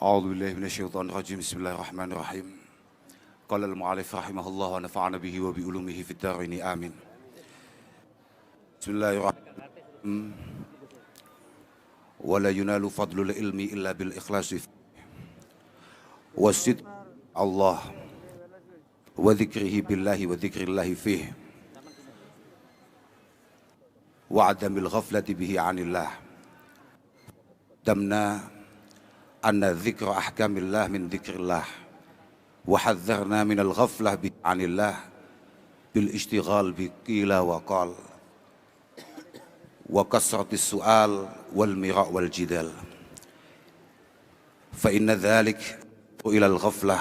أعوذ بالله من الشيطان الرجيم بسم الله الرحمن الرحيم قال المؤلف رحمه الله ونفعنا به وبعلومه في الدارين آمين بسم الله الرحمن الرحيم ولا ينال فضل العلم إلا بالإخلاص والصدق الله وذكره بالله وذكر الله فيه وعدم الغفلة به عن الله دمنا أن ذكر أحكام الله من ذكر الله وحذرنا من الغفلة عن الله بالاشتغال بقيل وقال وكثرة السؤال والمراء والجدال فإن ذلك إلى الغفلة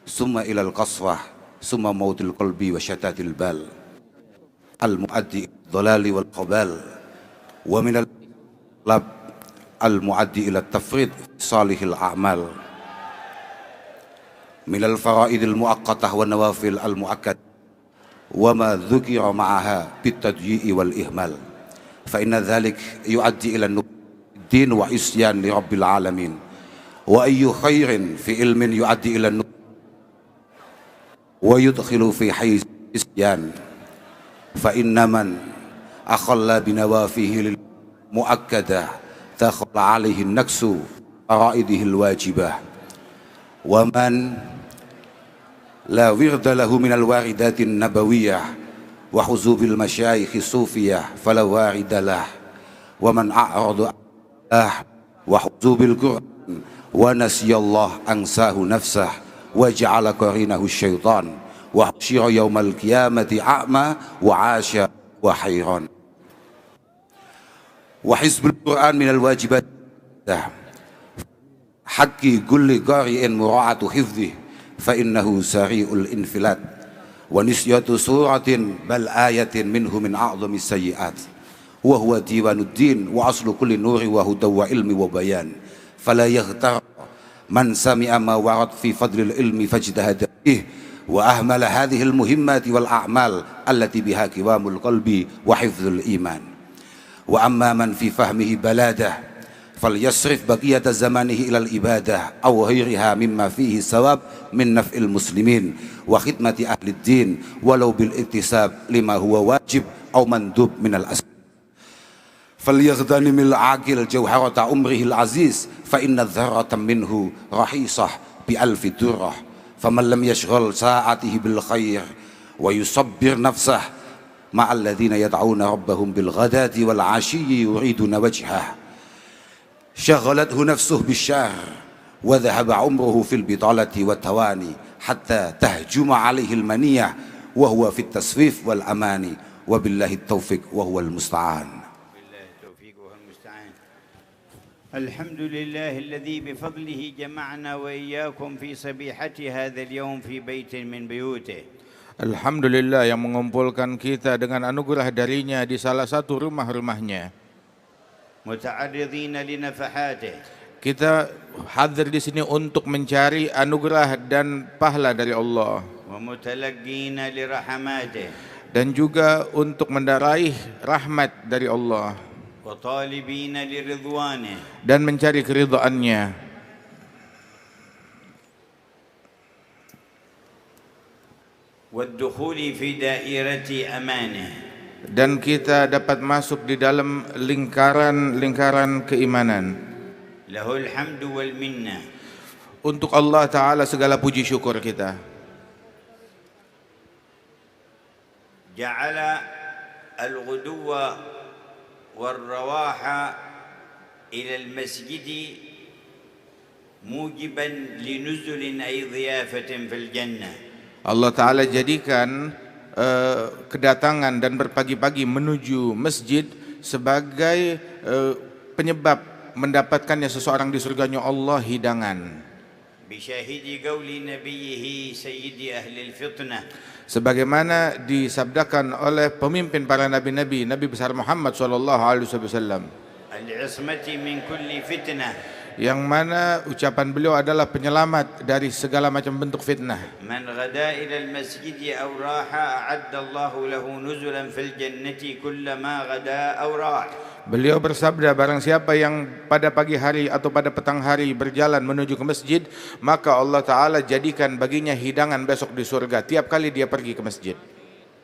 ثم إلى القسوة ثم موت القلب وشتات البال المؤدي إلى الضلال والقبال ومن القلب المؤدي إلى التفريط في صالح الأعمال من الفرائض المؤقتة والنوافل المؤكدة وما ذكر معها بالتضييع والإهمال فإن ذلك يؤدي إلى الدين وعصيان لرب العالمين وأي خير في علم يؤدي إلى ويدخل في حيز العصيان فإن من أخل بنوافله المؤكدة دخل عليه النقص فرائضه الواجبة ومن لا ورد له من الواردات النبوية وحزوب المشايخ الصوفية فلا وارد له ومن أعرض عن الله وحزوب القرآن ونسي الله أنساه نفسه وجعل قرينه الشيطان وحشر يوم القيامة أعمى وعاش وحيران وحزب القرآن من الواجبات حق كل قارئ مراعاة حفظه فإنه سريع الانفلات ونسية سورة بل آية منه من أعظم السيئات وهو ديوان الدين وأصل كل نور وهدى وعلم وبيان فلا يغتر من سمع ما ورد في فضل العلم فاجتهد فيه وأهمل هذه المهمات والأعمال التي بها قوام القلب وحفظ الإيمان وأما من في فهمه بلادة فليصرف بقية زمانه إلى الإبادة أو غيرها مما فيه ثواب من نفع المسلمين وخدمة أهل الدين ولو بالاكتساب لما هو واجب أو مندوب من الأسباب فليغتنم العاقل جوهرة عمره العزيز فإن الذرة منه رخيصة بألف درة فمن لم يشغل ساعته بالخير ويصبر نفسه مع الذين يدعون ربهم بالغداة والعشي يريدون وجهه شغلته نفسه بالشر وذهب عمره في البطالة والتواني حتى تهجم عليه المنية وهو في التسويف والأماني وبالله التوفيق وهو المستعان. بالله التوفيق وهو المستعان. الحمد لله الذي بفضله جمعنا وإياكم في صبيحة هذا اليوم في بيت من بيوته. Alhamdulillah yang mengumpulkan kita dengan anugerah darinya di salah satu rumah-rumahnya. Muta'arridina linafahatih. Kita hadir di sini untuk mencari anugerah dan pahala dari Allah. Wa mutalaqqina lirahamatih. Dan juga untuk mendaraih rahmat dari Allah. Wa talibina liridwanih. Dan mencari keridhaannya. والدخول في دائرة أمانه dan kita dapat masuk di dalam lingkaran keimanan. Lahul hamdu wal minna. Untuk Allah Ta'ala segala puji syukur kita. Ja'ala al-ghuduwa wal-rawaha ila al-masjidi mujiban linuzulin ay dhiyafatin fil jannah. Allah Ta'ala jadikan kedatangan dan berpagi-pagi menuju masjid sebagai penyebab mendapatkannya seseorang di surganya Allah hidangan. Bisyahidi qawli nabiyhi sayyidi ahli al-fitnah. Sebagaimana disabdakan oleh pemimpin para nabi-nabi, Nabi besar Muhammad sallallahu alaihi wasallam. Al-ismati min kulli fitnah. Yang mana ucapan beliau adalah penyelamat dari segala macam bentuk fitnah. Man ghada ila al-masjid aw raha a'adda Allahu lahu nuzulan fil jannati kullama ghada aw raha. Beliau bersabda, barang siapa yang pada pagi hari atau pada petang hari berjalan menuju ke masjid, maka Allah Ta'ala jadikan baginya hidangan besok di surga tiap kali dia pergi ke masjid.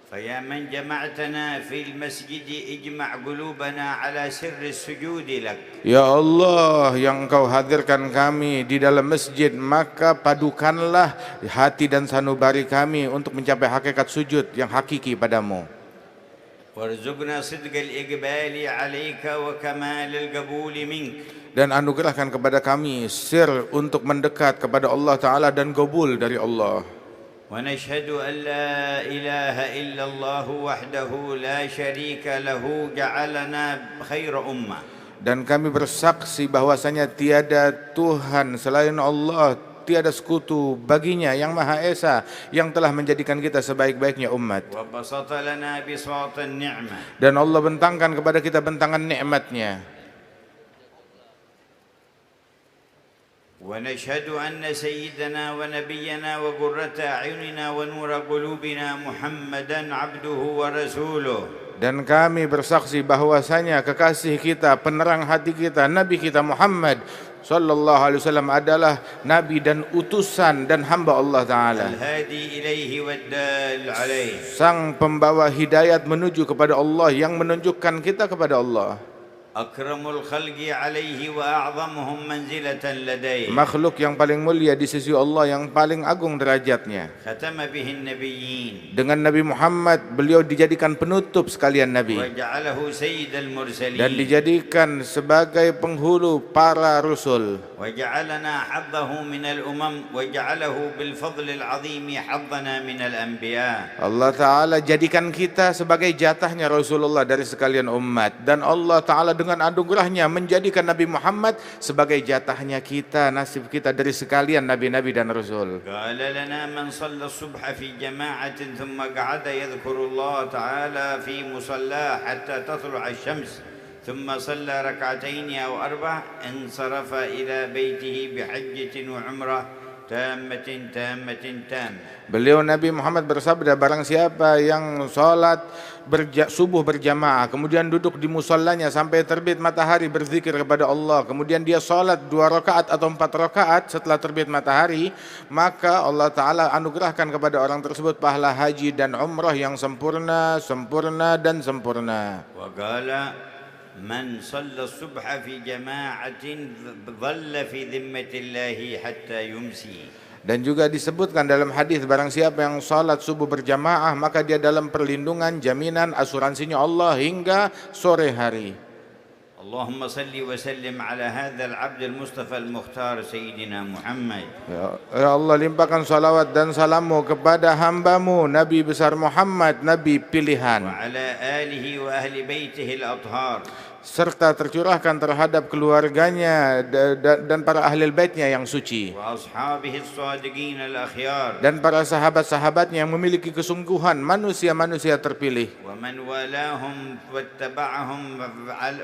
فيا من جمعتنا في المسجد اجمع قلوبنا على سر السجود لك. Ya Allah, yang Engkau hadirkan kami di dalam masjid, maka padukanlah hati dan sanubari kami untuk mencapai hakikat sujud yang hakiki padamu. وارزقنا صدق الإقبال عليك وكمال القبول منك. Dan anugerahkan kepada kami sir untuk mendekat kepada Allah Ta'ala dan qabul dari Allah. ونشهد أن لا إله إلا الله وحده لا شريك له جعلنا خير أمة. Dan kami bersaksi bahwasanya tiada Tuhan selain Allah, tiada sekutu baginya yang Maha Esa, yang telah menjadikan kita sebaik-baiknya umat. وبسط لنا بساط النعمة. Dan Allah bentangkan kepada kita bentangan nikmatnya. ونشهد أن سيدنا ونبينا وقرة أعيننا ونور قلوبنا محمدا عبده ورسوله. Dan kami bersaksi bahwasanya kekasih kita, penerang hati kita, Nabi kita Muhammad sallallahu alaihi wasallam adalah nabi dan utusan dan hamba Allah Ta'ala, الهادي إليه والدال عليه. sang pembawa hidayat menuju kepada Allah, yang menunjukkan kita kepada Allah. أكرم الخلق عليه وأعظمهم منزلة لديه. Makhluk yang paling mulia di sisi Allah, yang paling agung derajatnya. ختم به النبيين. Dengan Nabi Muhammad, beliau dijadikan penutup sekalian Nabi. وجعله سيد المرسلين. Dan dijadikan sebagai penghulu para rasul. وجعلنا حظه من الأمم وجعله بالفضل العظيم حظنا من الأنبياء. Allah Ta'ala jadikan kita sebagai jatahnya Rasulullah dari sekalian umat. Dan Allah Ta'ala dengan anugerahnya menjadikan Nabi Muhammad sebagai jatahnya kita, nasib kita dari sekalian nabi-nabi dan rasul. قال لنا من صلى الصبح في جماعة ثم قعد يذكر الله تعالى في مصلاه حتى تطلع الشمس ثم صلى ركعتين أو أربع انصرف إلى بيته بحجة وعمرة تامة تامة تامة. Beliau Nabi Muhammad bersabda, barang siapa yang sholat subuh berjamaah, kemudian duduk di musallanya sampai terbit matahari berzikir kepada Allah, kemudian dia sholat 2 rakaat atau 4 rakaat setelah terbit matahari, maka Allah Ta'ala anugerahkan kepada orang tersebut pahala haji dan umrah yang sempurna, sempurna dan sempurna. وقال من صلى الصبح في جماعة ظل في ذمة الله حتى يمسي. Dan juga disebutkan dalam hadis, barang siapa yang salat subuh berjamaah, maka dia dalam perlindungan, jaminan, asuransinya Allah hingga sore hari. اللهم صل وسلم على هذا العبد المصطفى المختار سيدنا محمد. Ya Allah, limpahkan salawat dan salammu kepada hambamu Nabi besar Muhammad, Nabi pilihan, وعلى آله وأهل بيته الأطهار. serta tercurahkan terhadap keluarganya dan para ahli baitnya yang suci, وأصحابه الصادقين الأخيار. dan para sahabat-sahabatnya yang memiliki kesungguhan, manusia-manusia terpilih, ومن والاهم واتبعهم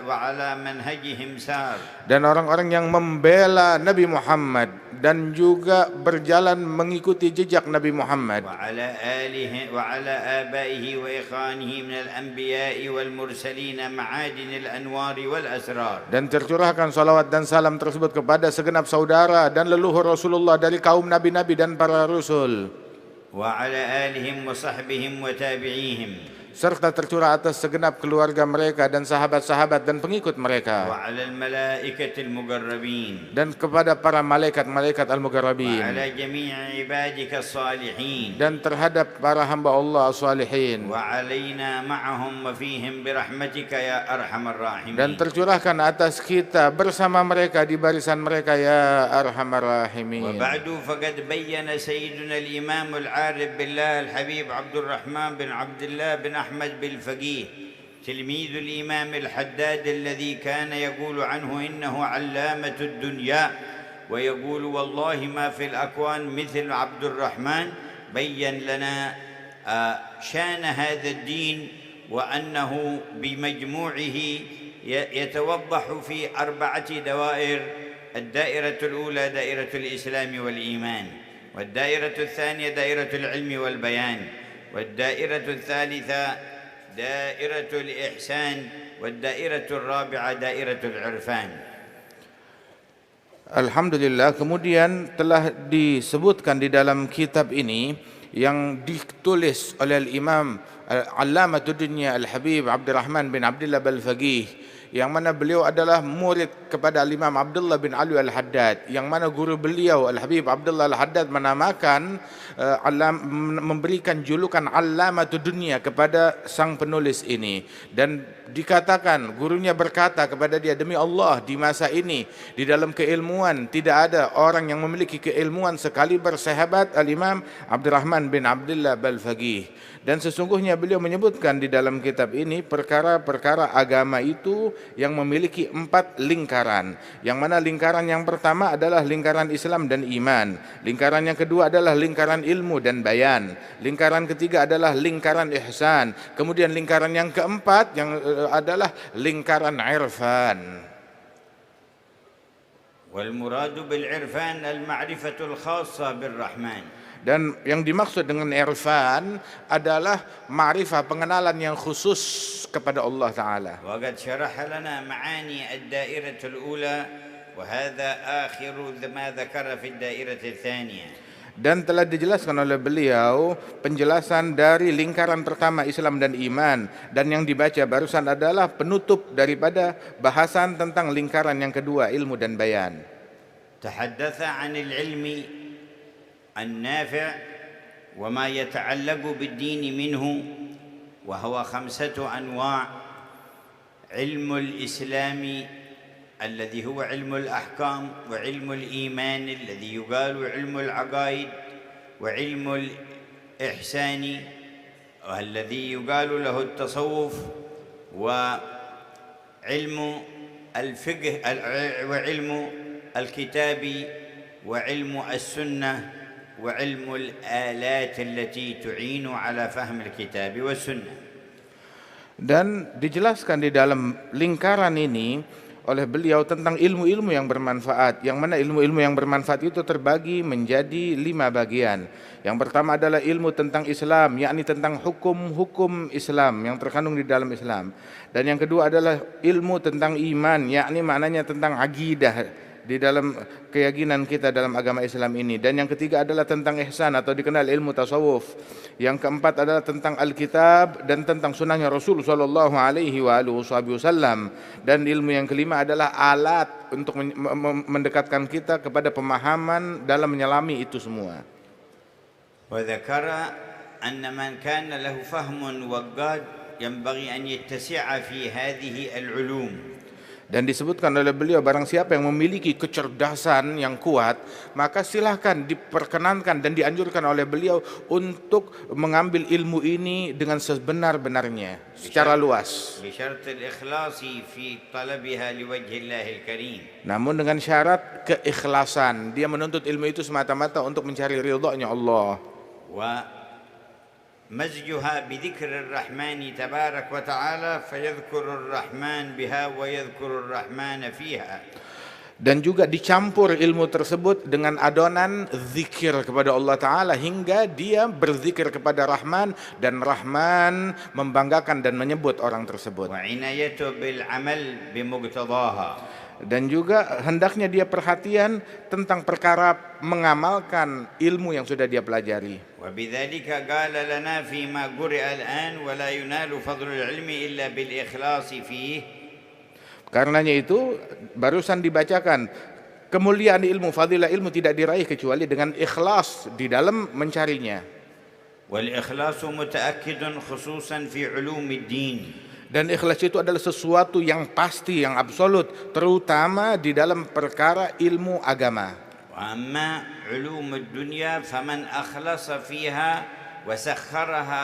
وعلى منهجهم سار. dan orang-orang yang membela Nabi Muhammad dan juga berjalan mengikuti jejak Nabi Muhammad, وعلى آله وعلى آبائه وإخوانه من الأنبياء والمرسلين معادن الأنوار والأسرار. dan tercurahkan salawat dan salam tersebut kepada segenap saudara dan leluhur Rasulullah dari kaum nabi-nabi dan para rasul, وعلى آلهم وصحبهم وتابعيهم. serta tercurah atas segenap keluarga mereka dan sahabat-sahabat dan pengikut mereka, وعلى الملائكة المقربين. dan kepada para malaikat-malaikat al-muqarrabin, وعلى جميع عبادك الصالحين. dan terhadap para hamba Allah salihin, وعلينا معهم وفيهم برحمتك يا أرحم الراحمين. dan tercurahkan atas kita bersama mereka di barisan mereka ya arhamar rahimin. وبعد فقد بين سيدنا الإمام العارف بالله الحبيب عبد الرحمن بن عبد الله بن أحمد بالفقيه تلميذ الإمام الحداد الذي كان يقول عنه إنه علامة الدنيا ويقول والله ما في الأكوان مثل عبد الرحمن، بين لنا شان هذا الدين وأنه بمجموعه يتوضح في 4 دوائر. الدائرة الأولى دائرة الإسلام والإيمان، والدائرة الثانية دائرة العلم والبيان، والدائرة الثالثة دائرة الإحسان، والدائرة الرابعة دائرة العرفان. Alhamdulillah, kemudian telah disebutkan di dalam kitab ini yang ditulis oleh Imam Allamatud Dunya Al-Habib Abdurrahman bin Abdullah Al-Faqih, yang mana beliau adalah murid kepada Imam Abdullah bin Ali Al-Haddad, yang mana guru beliau Al-Habib Abdullah Al-Haddad menamakan memberikan julukan Allamatud Dunya kepada sang penulis ini. Dan dikatakan, gurunya berkata kepada dia, demi Allah, di masa ini di dalam keilmuan tidak ada orang yang memiliki keilmuan sekaliber sahabat Al-Imam Abdurrahman bin Abdullah Al-Faqih. Dan sesungguhnya beliau menyebutkan di dalam kitab ini perkara-perkara agama itu yang memiliki 4 lingkaran. Yang mana lingkaran yang pertama adalah lingkaran Islam dan iman. Lingkaran yang kedua adalah lingkaran ilmu dan bayan. Lingkaran ketiga adalah lingkaran ihsan. Kemudian lingkaran yang keempat yang adalah lingkaran irfan. والمراد بالعرفان المعرفة الخاصة بالرحمن. Dan yang dimaksud dengan irfan adalah ma'rifah, pengenalan yang khusus kepada Allah Ta'ala. وقد شرح لنا معاني الدائرة الأولى وهذا آخر ما ذكر في الدائرة الثانية. Dan telah dijelaskan oleh beliau penjelasan dari lingkaran pertama Islam dan iman, dan yang dibaca barusan adalah penutup daripada bahasan tentang lingkaran yang kedua, ilmu dan bayan. تحدث عن العلم النافع وما يتعلق بالدين منه، وهو 5 أنواع: علم الإسلام الذي هو علم الأحكام، وعلم الإيمان الذي يقال علم العقائد، وعلم الإحسان الذي يقال له التصوف، وعلم الفقه وعلم الكتاب، وعلم السنة، وعلم الآلات التي تعين على فهم الكتاب والسنة. Dan dijelaskan di dalam lingkaran ini oleh beliau tentang ilmu-ilmu yang bermanfaat, yang mana ilmu-ilmu yang bermanfaat itu terbagi menjadi 5 bagian. Yang pertama adalah ilmu tentang Islam, yakni tentang hukum-hukum Islam yang terkandung di dalam Islam. Dan yang kedua adalah ilmu tentang iman, yakni maknanya tentang akidah di dalam keyakinan kita dalam agama Islam ini. Dan yang ketiga adalah tentang ihsan atau dikenal ilmu tasawuf. Yang keempat adalah tentang Alkitab dan tentang sunnahnya Rasul sallallahu alaihi wasallam. Dan ilmu yang kelima adalah alat untuk mendekatkan kita kepada pemahaman dalam menyelami itu semua. وذكر أن من كان له فهم وقاد ينبغي أن يتسع في هذه العلوم. Dan disebutkan oleh beliau, barang siapa yang memiliki kecerdasan yang kuat, maka silahkan diperkenankan dan dianjurkan oleh beliau untuk mengambil ilmu ini dengan sebenar-benarnya, secara luas. Namun dengan syarat keikhlasan, dia menuntut ilmu itu semata-mata untuk mencari ridha-Nya Allah. مزجها بذكر الرحمن تبارك وتعالى فيذكر الرحمن بها ويذكر الرحمن فيها. Dan juga dicampur ilmu tersebut dengan adonan zikir kepada Allah Ta'ala, hingga dia berzikir kepada Rahman, dan Rahman membanggakan dan menyebut orang tersebut. وعنايته بالعمل بمقتضاها. Dan juga hendaknya dia perhatian tentang perkara mengamalkan ilmu yang sudah dia pelajari. وبذلك قال لنا فيما قرئ الآن ولا ينال فضل العلم إلا بالإخلاص فيه. Karenanya itu barusan dibacakan, kemuliaan ilmu, fadilah ilmu tidak diraih kecuali dengan ikhlas di dalam mencarinya. والإخلاص متأكد خصوصا في علوم الدين. Dan ikhlas itu adalah sesuatu yang pasti, yang absolut, terutama di dalam perkara ilmu agama. وأما علوم الدنيا فمن أخلص فيها وسخرها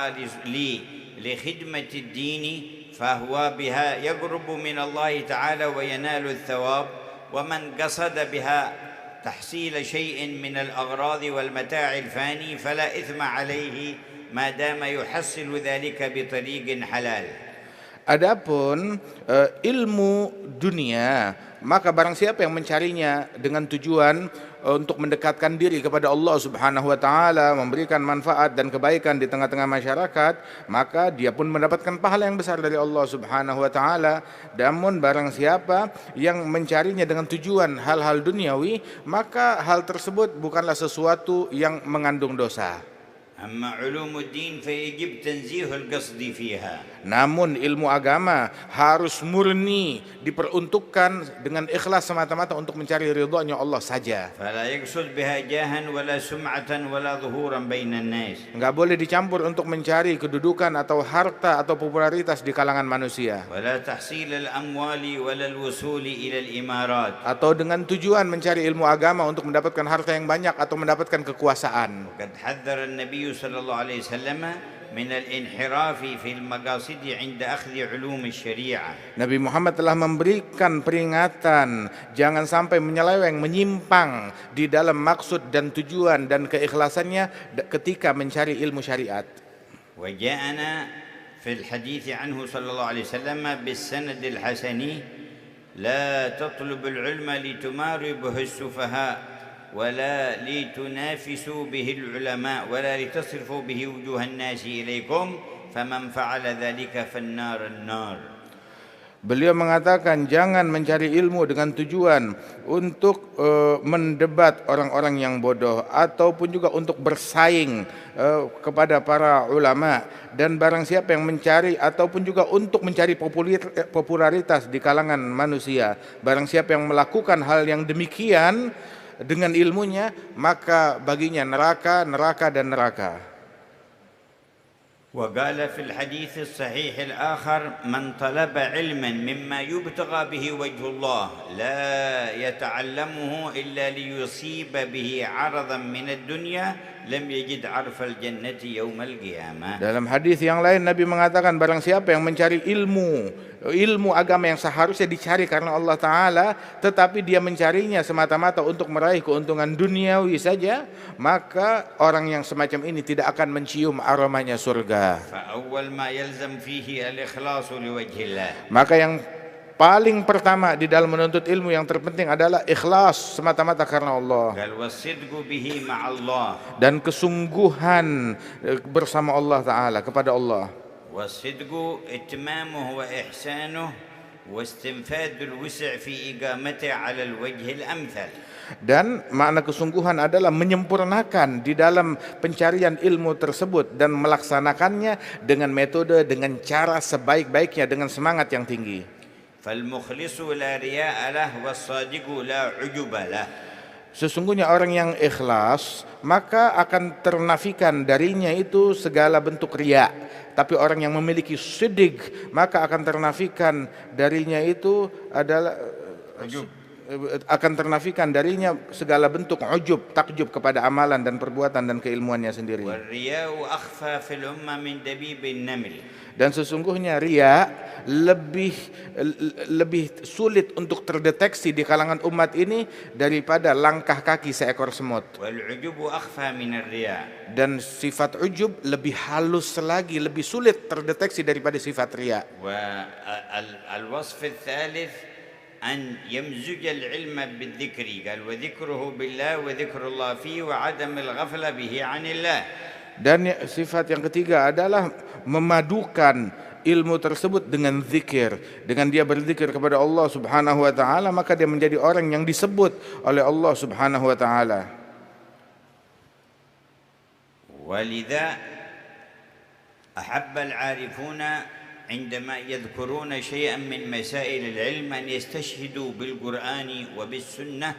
لخدمة الدين فهو بها يقرب من الله تعالى وينال الثواب، ومن قصد بها تحصيل شيء من الأغراض والمتاع الفاني فلا إثم عليه ما دام يحصل ذلك بطريق حلال. Adapun ilmu dunia, maka barang siapa yang mencarinya dengan tujuan untuk mendekatkan diri kepada Allah Subhanahu wa taala, memberikan manfaat dan kebaikan di tengah-tengah masyarakat, maka dia pun mendapatkan pahala yang besar dari Allah Subhanahu wa taala. Namun barang siapa yang mencarinya dengan tujuan hal-hal duniawi, maka hal tersebut bukanlah sesuatu yang mengandung dosa. أما علوم الدين فيجب تنزيه القصد فيها. Namun ilmu agama harus murni, diperuntukkan dengan ikhlas semata-mata untuk mencari ridhonya Allah saja. فلا يقصد بها جاها ولا سمعة ولا ظهورا بين الناس. Enggak boleh dicampur untuk mencari kedudukan atau harta atau popularitas di kalangan manusia. ولا تحصيل الأموال ولا الوصول إلى الإمارات. Atau dengan tujuan mencari ilmu agama untuk mendapatkan harta yang banyak atau mendapatkan kekuasaan. وقد حذر النبي صلى الله عليه وسلم من الانحراف في المقاصد عند أخذ علوم الشريعة. Nabi Muhammad telah memberikan peringatan jangan sampai menyeleweng, menyimpang di dalam maksud dan tujuan dan keikhlasannya ketika mencari ilmu syariat. وجاءنا في الحديث عنه صلى الله عليه وسلم بالسند الحسن لا تطلب العلم لتماروا به السفهاء ولا لتنافسوا به العلماء ولا لتصرفوا به وجوه الناس إليكم فمن فعل ذلك فالنار النار. Beliau mengatakan jangan mencari ilmu dengan tujuan untuk mendebat orang-orang yang bodoh ataupun juga untuk bersaing kepada para ulama, dan barang siapa yang mencari ataupun juga untuk mencari popularitas di kalangan manusia, barang siapa yang melakukan hal yang demikian dengan ilmunya, maka baginya neraka, neraka dan neraka. وقال في الحديث الصحيح الآخر من طلب علما مما يبتغى به وجه الله لا يتعلمه إلا ليصيب به عرضا من الدنيا لم يجد عرف الجنة يوم القيامة. Dalam hadis yang lain Nabi mengatakan barang siapa yang mencari ilmu agama yang seharusnya dicari karena Allah Ta'ala, tetapi dia mencarinya semata-mata untuk meraih keuntungan duniawi saja, maka orang yang semacam ini tidak akan mencium aromanya surga. فأول ما يلزم فيه الإخلاص لوجه الله. Maka yang paling pertama di dalam menuntut ilmu yang terpenting adalah ikhlas semata-mata karena Allah. قال والصدق به مع الله. Dan kesungguhan bersama Allah Ta'ala, kepada Allah. والصدق إتمامه وإحسانه واستنفاذ الوسع في إقامته على الوجه الأمثل. Dan makna kesungguhan adalah menyempurnakan di dalam pencarian ilmu tersebut dan melaksanakannya dengan metode, dengan cara sebaik-baiknya, dengan semangat yang tinggi. فالمخلص لا رياء له والصادق لا عجب له. Sesungguhnya orang yang ikhlas maka akan ternafikan darinya itu segala bentuk riya. Tapi orang yang memiliki sidq maka akan ternafikan darinya itu adalah akan ternafikan darinya segala bentuk ujub, takjub kepada amalan dan perbuatan dan keilmuannya sendiri. والرياء أخفى في الأمة من دبيب النمل. Dan sesungguhnya riya lebih sulit untuk terdeteksi di kalangan umat ini daripada langkah kaki seekor semut. والعجب أخفى من الرياء. Dan sifat ujub lebih halus lagi, lebih sulit terdeteksi daripada sifat riya. والوصف الثالث أن يمزج العلم بالذكر. قال وذكره بالله وذكر الله فيه وعدم الغفلة به عن الله. Dan sifat yang ketiga adalah memadukan ilmu tersebut dengan zikir. Dengan dia berzikir kepada Allah Subhanahu wa taala, maka dia menjadi orang yang disebut oleh Allah Subhanahu wa taala. ولذا أحب العارفون عندما يذكرون شيئا من مسائل العلم أن يستشهدوا بالقرآن وبالسنة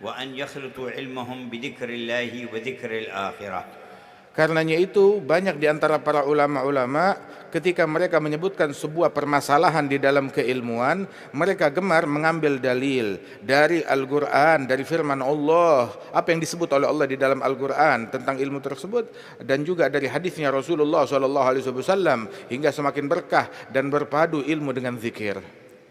وأن يخلطوا علمهم بذكر الله وذكر الآخرة. Karenanya itu banyak di antara para ulama-ulama ketika mereka menyebutkan sebuah permasalahan di dalam keilmuan, mereka gemar mengambil dalil dari Al-Quran, dari firman Allah, apa yang disebut oleh Allah di dalam Al-Quran tentang ilmu tersebut, dan juga dari hadisnya Rasulullah SAW, hingga semakin berkah dan berpadu ilmu dengan zikir.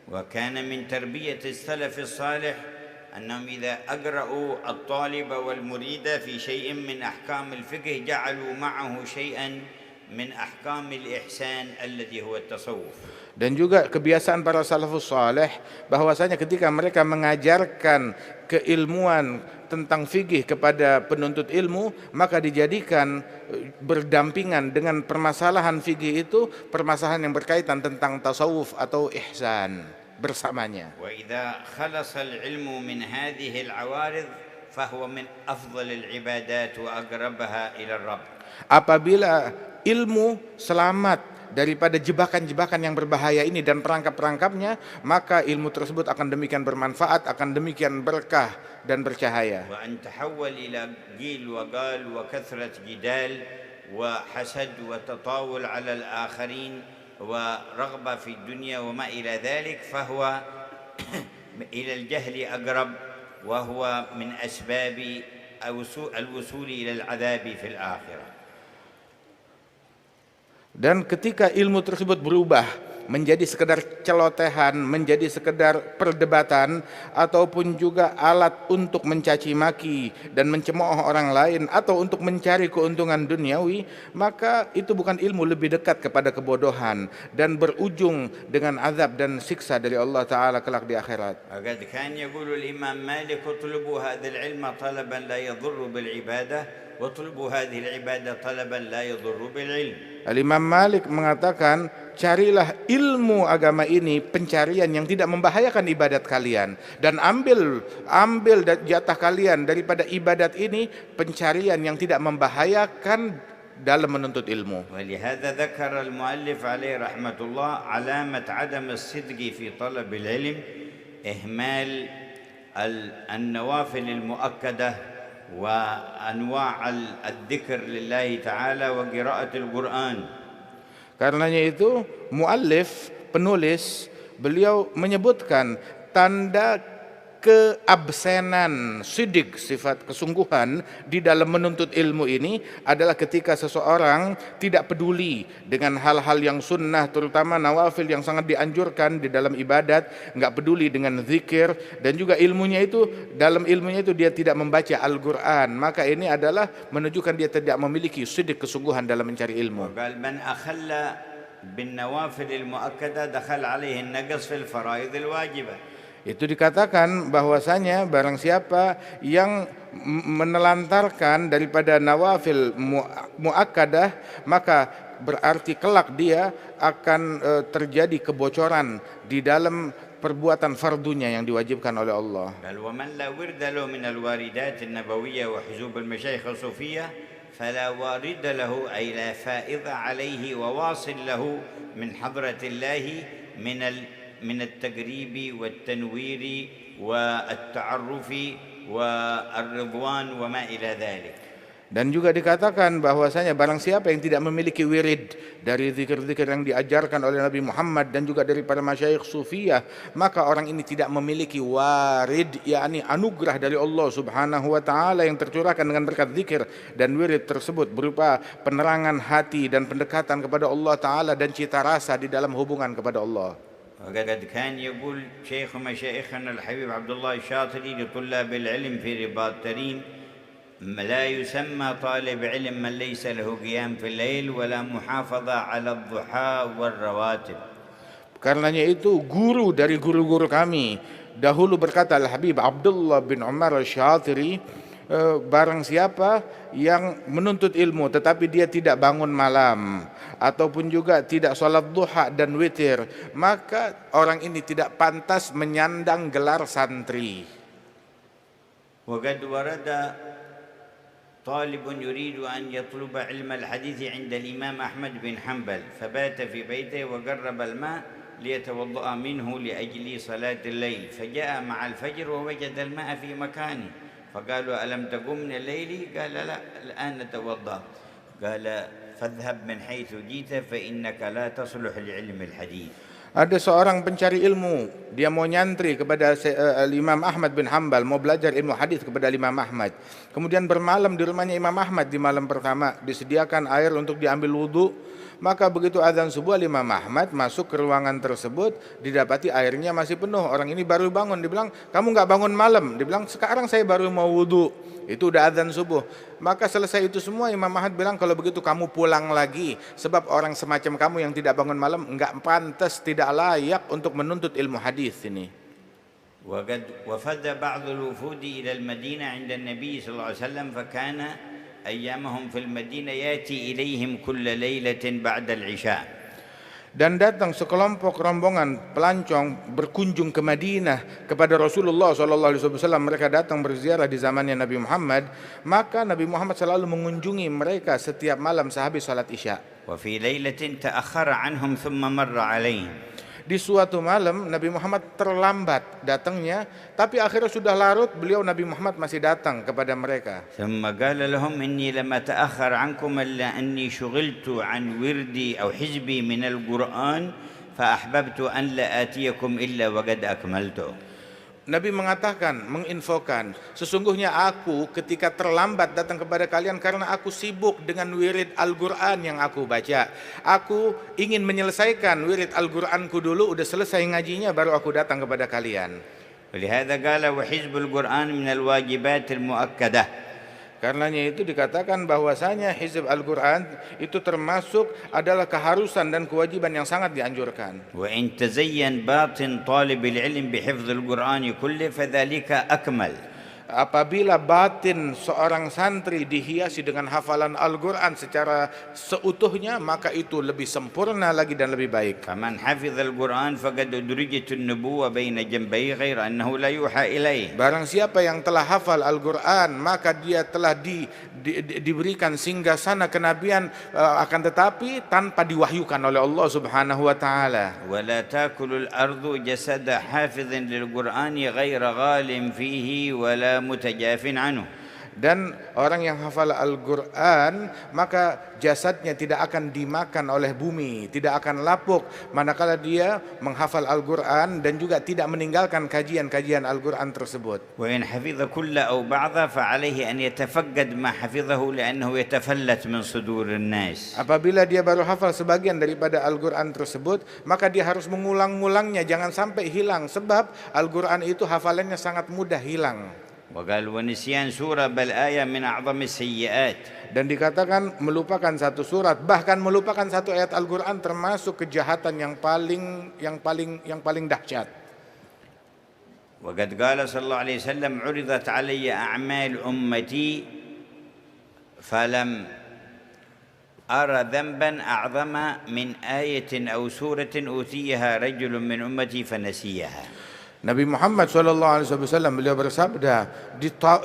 وكان من تربية السلف الصالح أنهم إذا أقرأوا الطالب والمريد في شيء من أحكام الفقه جعلوا معه شيئا من أحكام الإحسان الذي هو التصوف. Dan juga kebiasaan para salafus saleh bahwasanya ketika mereka mengajarkan keilmuan tentang fikih kepada penuntut ilmu, maka dijadikan berdampingan dengan permasalahan fikih itu permasalahan yang berkaitan tentang tasawuf atau ihsan bersamanya. وإذا خلص العلم من هذه العوارض فهو من أفضل العبادات وأقربها إلى الرب. Apabila ilmu selamat daripada jebakan-jebakan yang berbahaya ini dan perangkap-perangkapnya, maka ilmu tersebut akan demikian bermanfaat, akan demikian berkah dan bercahaya. وأن تحول إلى قيل وقال وكثرة جدال وحسد وتطاول على الآخرين ورغبة في الدنيا وما إلى ذلك فهو إلى الجهل أقرب وهو من أسباب الوصول إلى العذاب في الآخرة. Dan ketika ilmu tersebut berubah menjadi sekedar celotehan, menjadi sekedar perdebatan, ataupun juga alat untuk mencaci maki dan mencemooh orang lain, atau untuk mencari keuntungan duniawi, maka itu bukan ilmu, lebih dekat kepada kebodohan dan berujung dengan azab dan siksa dari Allah Ta'ala kelak di akhirat. وقد كان يقول الإمام مالك اطلبوا هذا العلم طلبا لا يضر بالعبادة واطلبوا هذه العبادة طلبا لا يضر بالعلم. Al-Imam Malik mengatakan, carilah ilmu agama ini pencarian yang tidak membahayakan ibadat kalian, dan ambil jatah kalian daripada ibadat ini pencarian yang tidak membahayakan dalam menuntut ilmu. ولهذا ذكر المؤلف عليه رحمة الله علامة عدم الصدق في طلب العلم إهمال النوافل المؤكدة وأنواع الذكر لله تعالى وقراءة القرآن. Karenanya itu muallif, penulis, beliau menyebutkan tanda keabsenan sidik, sifat kesungguhan di dalam menuntut ilmu ini adalah ketika seseorang tidak peduli dengan hal-hal yang sunnah, terutama nawafil yang sangat dianjurkan di dalam ibadat, nggak peduli dengan zikir, dan juga dalam ilmunya itu dia tidak membaca Al-Quran, maka ini adalah menunjukkan dia tidak memiliki sidik kesungguhan dalam mencari ilmu. وقال من أخل بالنوافل المؤكدة دخل عليه النقص في الفرائض الواجبة. Itu dikatakan bahwasanya barang siapa yang menelantarkan daripada nawafil muakkadah, maka berarti kelak dia akan terjadi kebocoran di dalam perbuatan fardunya yang diwajibkan oleh Allah. قال ومن لا ورد له من الواردات النبوية وحزوب المشايخ الصوفية فلا وارد له أي لا فائض عليه وواصل له من حضرة الله من التقريب والتنوير والتعرف والرضوان وما إلى ذلك. Dan juga dikatakan bahwasanya barang siapa yang tidak memiliki wirid dari zikir-zikir yang diajarkan oleh Nabi Muhammad dan juga dari para masyayikh sufiyah, maka orang ini tidak memiliki warid, yakni anugerah dari Allah Subhanahu wa taala yang tercurahkan dengan berkat zikir dan wirid tersebut berupa penerangan hati dan pendekatan kepada Allah taala dan cita rasa di dalam hubungan kepada Allah. وقد كان يقول شيخ مشايخنا الحبيب عبد الله الشاطري لطلاب العلم في رباط تريم لا يسمى طالب علم من ليس له قيام في الليل ولا محافظة على الضحى والرواتب. Karenanya itu guru dari guru-guru kami dahulu berkata, Al-Habib Abdullah bin Umar Al-Syatiri, barang siapa yang menuntut ilmu tetapi dia tidak bangun malam ataupun juga tidak sholat duha dan witir, maka orang ini tidak pantas menyandang gelar santri. وقد ورد طالب يريد أن يطلب علم الحديث عند الإمام أحمد بن حنبل فبات في بيته وقرب الماء ليتوضأ منه لأجل صلاة الليل، فجاء مع الفجر ووجد الماء في مكانه فقالوا ألم تقم من الليل؟ قال لا الآن نتوضأ. قال فاذهب من حيث جئت فإنك لا تصلح لعلم الحديث. Ada seorang pencari ilmu, dia mau nyantri kepada Imam Ahmad bin Hanbal, mau belajar ilmu hadis kepada Imam Ahmad. Kemudian bermalam di rumahnya Imam Ahmad di malam pertama, disediakan air untuk diambil wudhu. Maka begitu azan subuh, Imam Ahmad masuk ke ruangan tersebut, didapati airnya masih penuh. Orang ini baru bangun, dibilang, kamu nggak bangun malam? Dibilang, sekarang saya baru mau wudhu. Itu udah azan subuh. Maka selesai itu semua Imam Ahmad bilang, kalau begitu kamu pulang lagi, sebab orang semacam kamu yang tidak bangun malam enggak pantas, tidak layak untuk menuntut ilmu hadis ini. وقد وفد بعض الوفود إلى المدينة عند النبي صلى الله عليه وسلم فكان أيامهم في المدينة يأتي إليهم كل ليلة بعد العشاء. Dan datang sekelompok rombongan pelancong berkunjung ke Madinah kepada Rasulullah SAW. Mereka datang berziarah di zamannya Nabi Muhammad. Maka Nabi Muhammad selalu mengunjungi mereka setiap malam sehabis salat isya. وفي ليلة تأخر عنهم ثم مر عليهم. Di suatu malam Nabi Muhammad terlambat datangnya, tapi akhirnya sudah larut, beliau Nabi Muhammad masih datang kepada mereka. ثم قال لهم إني لم أتأخر عنكم إلا أني شغلت عن وردي أو حزبي من القرآن فأحببت أن لا آتيكم إلا وقد أكملته. Nabi mengatakan, menginfokan, sesungguhnya aku ketika terlambat datang kepada kalian karena aku sibuk dengan wirid Al-Quran yang aku baca. Aku ingin menyelesaikan wirid Al-Quranku dulu, udah selesai ngajinya baru aku datang kepada kalian. ولهذا قال وحزب القرآن من الواجبات المؤكدة. Karenanya itu dikatakan bahwasanya hizb Al-Quran itu termasuk adalah keharusan dan kewajiban yang sangat dianjurkan. وإن تزين باطن طالب العلم بحفظ القرآن كله فذلك أكمل. Apabila batin seorang santri dihiasi dengan hafalan Al-Quran secara seutuhnya, maka itu lebih sempurna lagi dan lebih baik. فمن حفظ القرآن فقد أدرجت النبوة بين جنبي غير أنه لا يوحى إليه. Barang siapa yang telah hafal Al-Quran, maka dia telah diberikan singgasana kenabian, akan tetapi tanpa diwahyukan oleh Allah Subhanahu wa taala. ولا تأكل الأرض جسد حافظ للقرآن غير غال فيه ولا متجاف عنه. Dan orang yang hafal Al-Quran, maka jasadnya tidak akan dimakan oleh bumi, tidak akan lapuk manakala dia menghafal Al-Quran dan juga tidak meninggalkan kajian-kajian Al-Quran tersebut. وإن حفظ كل أو بعض فعليه أن يتفقد ما حفظه لأنه يتفلت من صدور الناس. Apabila dia baru hafal sebagian daripada Al-Quran tersebut, maka dia harus mengulang-ulangnya, jangan sampai hilang, sebab Al-Quran itu hafalannya sangat mudah hilang. وقال ونسيان سورة بل آية من أعظم السيئات. Dan dikatakan melupakan satu surat, bahkan melupakan satu ayat Al-Quran termasuk kejahatan yang paling dahsyat. وقد قال صلى الله عليه وسلم عرضت علي أعمال أمتي فلم أرى ذنبا أعظم من آية أو سورة أوتيها رجل من أمتي فنسيها. Nabi Muhammad SAW beliau bersabda,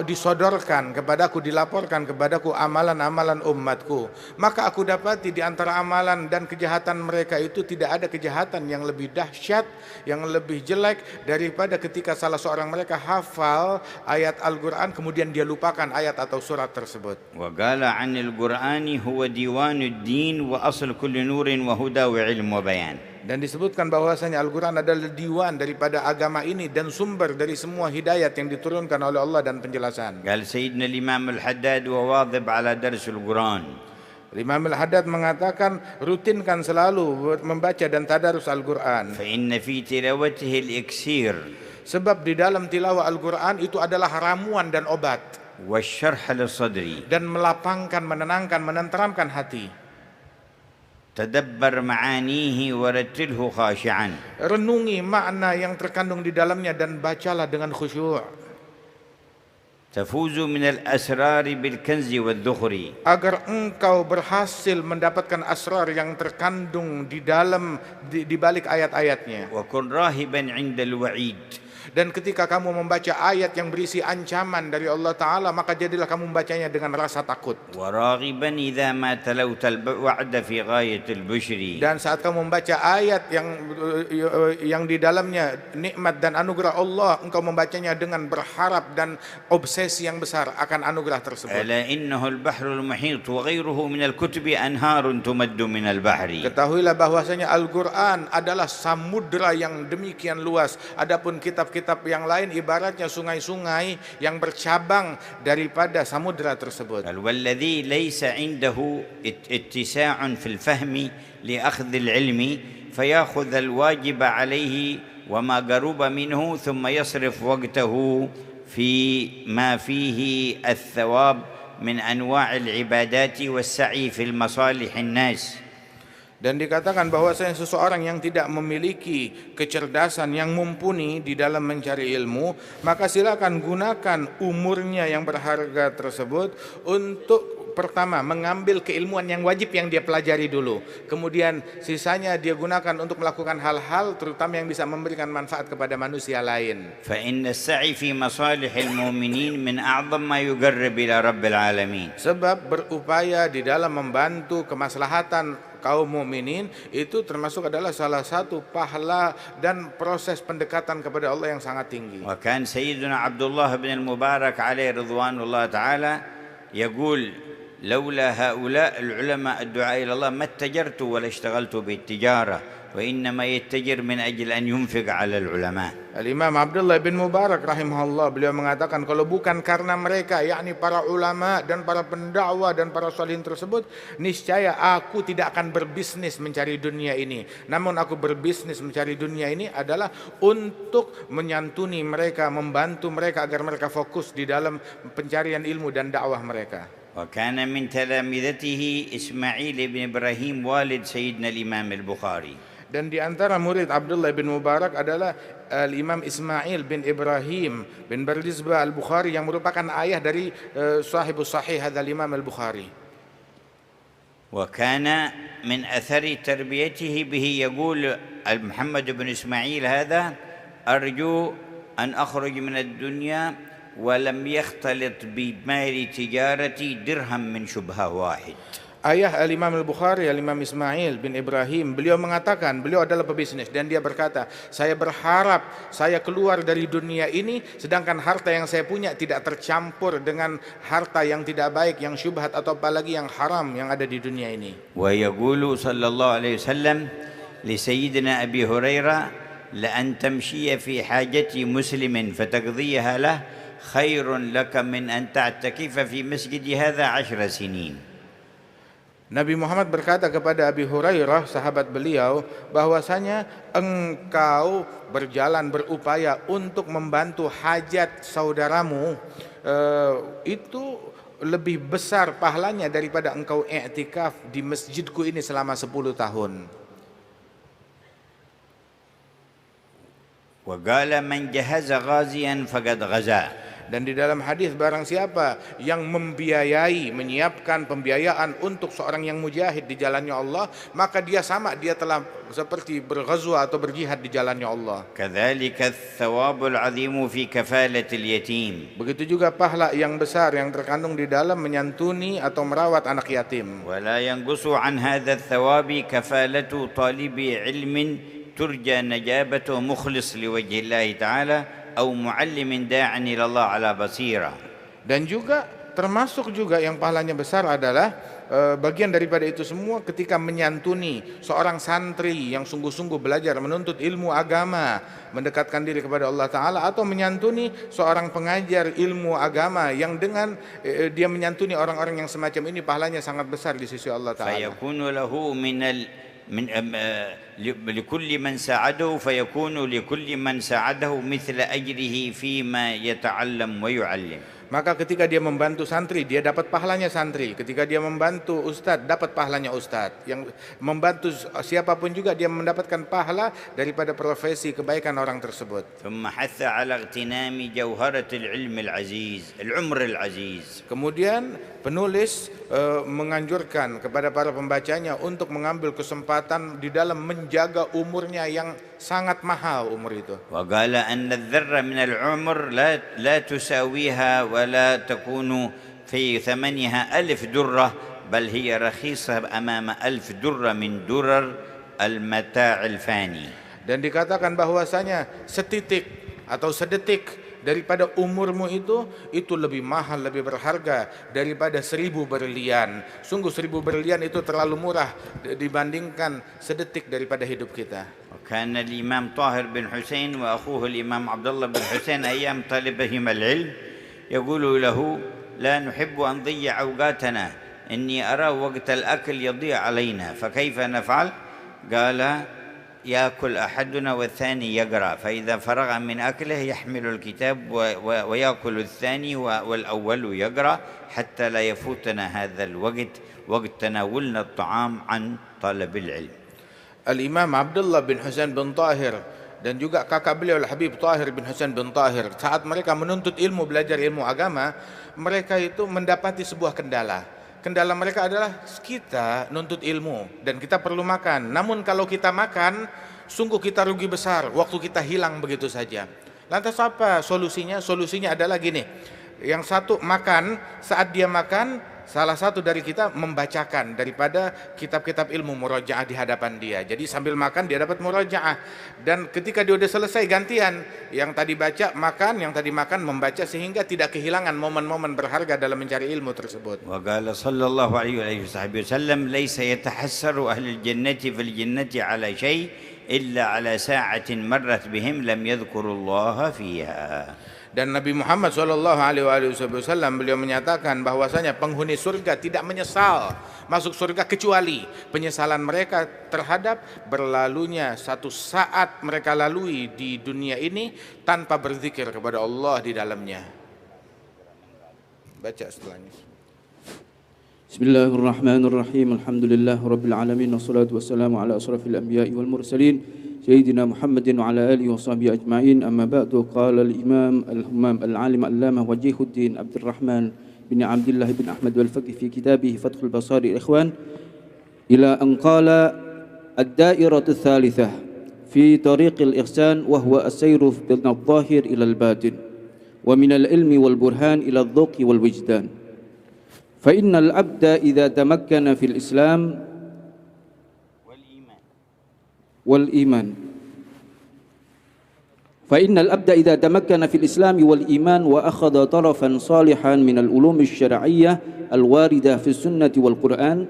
disodorkan kepadaku, dilaporkan kepadaku amalan-amalan umatku, maka aku dapati di antara amalan dan kejahatan mereka itu tidak ada kejahatan yang lebih dahsyat, yang lebih jelek daripada ketika salah seorang mereka hafal ayat Al-Quran kemudian dia lupakan ayat atau surat tersebut. وقال عن القرآن هو ديوان الدين وأصل كل نور وهدى وعلم وبيان. Dan disebutkan bahwasanya Al-Quran adalah diwan daripada agama ini dan sumber dari semua hidayat yang diturunkan oleh Allah dan penjelasan. قال سيدنا الإمام الحداد وواظب على درس القرآن. Imam Al-Haddad mengatakan, rutinkan selalu membaca dan tadarus Al-Quran. فإن في تلاوته الإكسير. Sebab di dalam tilawah Al-Quran itu adalah ramuan dan obat. والشرح للصدر. Dan melapangkan, menenangkan, menenteramkan hati. تدبر معانيه ورتله خاشعا. Renungi makna yang terkandung di dalamnya dan bacalah dengan khusyuk. تفوز من الأسرار بالكنز والذخر. Agar engkau berhasil mendapatkan asrar yang terkandung di dalam di balik ayat-ayatnya. وكن راهبا عند الوعيد. Dan ketika kamu membaca ayat yang berisi ancaman dari Allah Ta'ala, maka jadilah kamu membacanya dengan rasa takut. وراغبا إذا ما تلوت الوعد في غاية البشر. Dan saat kamu membaca ayat yang di dalamnya nikmat dan anugerah Allah, engkau membacanya dengan berharap dan obsesi yang besar akan anugerah tersebut. ألا إنه البحر المحيط وغيره من الكتب أنهار تمد من البحر. Ketahuilah bahwasanya Al-Quran adalah samudra yang demikian luas. Adapun kitab-kitab yang lain ibaratnya sungai-sungai yang bercabang daripada samudra tersebut. والذي ليس عنده اتساع في الفهم لأخذ العلم فيأخذ الواجب عليه وما قرب منه ثم يصرف وقته في ما فيه الثواب من أنواع العبادات والسعي في المصالح الناس. Dan dikatakan bahwasanya seseorang yang tidak memiliki kecerdasan yang mumpuni di dalam mencari ilmu, maka silakan gunakan umurnya yang berharga tersebut untuk pertama mengambil keilmuan yang wajib yang dia pelajari dulu. Kemudian sisanya dia gunakan untuk melakukan hal-hal terutama yang bisa memberikan manfaat kepada manusia lain. فإن السعي في مصالح المؤمنين من أعظم ما يقرب إلى رب العالمين. Sebab berupaya di dalam membantu kemaslahatan kaum mukminin itu termasuk adalah salah satu pahala dan proses pendekatan kepada Allah yang sangat tinggi. وكان سيدنا عبد الله بن المبارك عليه رضوان الله تعالى يقول لولا هؤلاء العلماء الدعاء إلى الله ما اتجرت ولا اشتغلت بالتجارة وإنما يتجر من أجل أن ينفق على العلماء. Al-Imam Abdullah bin Mubarak rahimahullah, beliau mengatakan kalau bukan karena mereka, yakni para ulama dan para pendakwah dan para salihin tersebut, niscaya aku tidak akan berbisnis mencari dunia ini. Namun aku berbisnis mencari dunia ini adalah untuk menyantuni mereka, membantu mereka agar mereka fokus di dalam pencarian ilmu dan dakwah mereka. وكان من تلامذته إسماعيل بن إبراهيم والد سيدنا الإمام البخاري. Dan di antara murid Abdullah bin Mubarak adalah Imam Ismail bin Ibrahim bin Bardizbah al-Bukhari yang merupakan ayah dari sahibus sahih hadzal Imam al-Bukhari. وكان من أثر تربيته به يقول محمد بن إسماعيل هذا أرجو أن أخرج من الدنيا ولم يختلط بمال تجارتي درهم من شبهة واحد. Ayah Al-Imam Al-Bukhari, Al-Imam Ismail bin Ibrahim, beliau mengatakan, beliau adalah pebisnis dan dia berkata, saya berharap saya keluar dari dunia ini sedangkan harta yang saya punya tidak tercampur dengan harta yang tidak baik, yang syubhat atau apalagi yang haram yang ada di dunia ini. Wa yaqulu sallallahu alaihi wasallam li sayyidina Abi Hurairah la an tamshiya fi hajati muslimin fataqdiyaha lah khairun laka min an ta'takifa fi masjidi hadha 10 sinin. Nabi Muhammad berkata kepada Abi Hurairah, sahabat beliau, bahwasanya engkau berjalan berupaya untuk membantu hajat saudaramu, itu lebih besar pahalanya daripada engkau i'tikaf di masjidku ini selama 10 tahun. Wa qala man jahaza ghaziyan faqad ghaza. Dan di dalam hadis, barang siapa yang membiayai, menyiapkan pembiayaan untuk seorang yang mujahid di jalannya Allah, maka dia telah seperti berghazwa atau berjihad di jalannya Allah. Kadzalika ats-tsawabul 'azimu fi kafalatil yatim. Begitu juga pahala yang besar yang terkandung di dalam menyantuni atau merawat anak yatim. Wala yanqusu 'an hadza ats-tsawabi kafalatu talibi 'ilmin turja najabatu mukhlis liwajhi Allah ta'ala atau muallimin da'in ila Allah ala basira. Dan juga termasuk juga yang pahalanya besar adalah bagian daripada itu semua ketika menyantuni seorang santri yang sungguh-sungguh belajar menuntut ilmu agama, mendekatkan diri kepada Allah Ta'ala, atau menyantuni seorang pengajar ilmu agama yang dengan dia menyantuni orang-orang yang semacam ini, pahalanya sangat besar di sisi Allah Ta'ala. Fayakunu lahu لكل من ساعده فيكون لكل من ساعده مثل أجره فيما يتعلم ويعلم. Maka ketika dia membantu santri, dia dapat pahalanya santri. Ketika dia membantu ustadz, dapat pahalanya ustadz. Yang membantu siapapun juga, dia mendapatkan pahala daripada profesi kebaikan orang tersebut. ثم حث على اغتنام جوهرة العلم العزيز العمر العزيز. Kemudian penulis menganjurkan kepada para pembacanya untuk mengambil kesempatan di dalam menjaga umurnya yang sangat mahal umur itu. وقال أن الذرة من العمر لا تساويها ولا تكون في ثمنها 1000 درة بل هي رخيصة أمام 1000 درة من درر المتاع الفاني. Dan dikatakan bahwasanya setitik atau sedetik daripada umurmu itu lebih mahal, lebih berharga daripada 1000 berlian. Sungguh 1000 berlian itu terlalu murah dibandingkan sedetik daripada hidup kita. كان الإمام طاهر بن حسين وأخوه الإمام عبد الله بن حسين أيام طلبهما العلم يقول له لا نحب أن نضيع أوقاتنا إني أرى وقت الأكل يضيع علينا فكيف نفعل؟ قال يأكل أحدنا والثاني يقرأ، فإذا فرغ من أكله يحمل الكتاب ويأكل الثاني والأول يقرأ حتى لا يفوتنا هذا الوقت، وقت تناولنا الطعام عن طلب العلم. Al-Imam Abdullah bin Husain bin Tahir dan juga kakak beliau Al-Habib Tahir bin Husain bin Tahir, saat mereka menuntut ilmu, belajar ilmu agama, mereka itu mendapati sebuah kendala. Kendala mereka adalah kita nuntut ilmu dan kita perlu makan. Namun kalau kita makan, sungguh kita rugi besar, waktu kita hilang begitu saja. Lantas apa solusinya? Solusinya adalah gini. Yang satu makan, saat dia makan, salah satu dari kita membacakan daripada kitab-kitab ilmu murajaah di hadapan dia. Jadi sambil makan dia dapat murajaah, dan ketika dia sudah selesai gantian, yang tadi baca makan, yang tadi makan membaca, sehingga tidak kehilangan momen-momen berharga dalam mencari ilmu tersebut. Wa qala sallallahu alaihi wasallam laysa yatahassaru ahlul jannati fil jannati ala syai' illa ala sa'atin marrat bihim lam yadhkurullaha fiha. Dan Nabi Muhammad SAW beliau menyatakan bahwasanya penghuni surga tidak menyesal masuk surga kecuali penyesalan mereka terhadap berlalunya satu saat mereka lalui di dunia ini tanpa berzikir kepada Allah di dalamnya. Baca setelahnya. Bismillahirrahmanirrahim. Alhamdulillah rabbil alamin, wassalatu wassalamu ala asrafil anbiya'i wal mursalin سيدنا محمد وعلى آله وصحبه أجمعين. أما بعد، قال الإمام الهمام العالم العلامة وجيه الدين عبد الرحمن بن عبد الله بن أحمد والفقي في كتابه فتح البصائر الإخوان إلى أن قال: الدائرة الثالثة في طريق الإحسان وهو السير من الظاهر إلى الباطن ومن العلم والبرهان إلى الذوق والوجدان. فإن العبد إذا تمكن في الإسلام والإيمان فإن العبد إذا تمكن في الإسلام والإيمان وأخذ طرفا صالحا من العلوم الشرعية الواردة في السنة والقرآن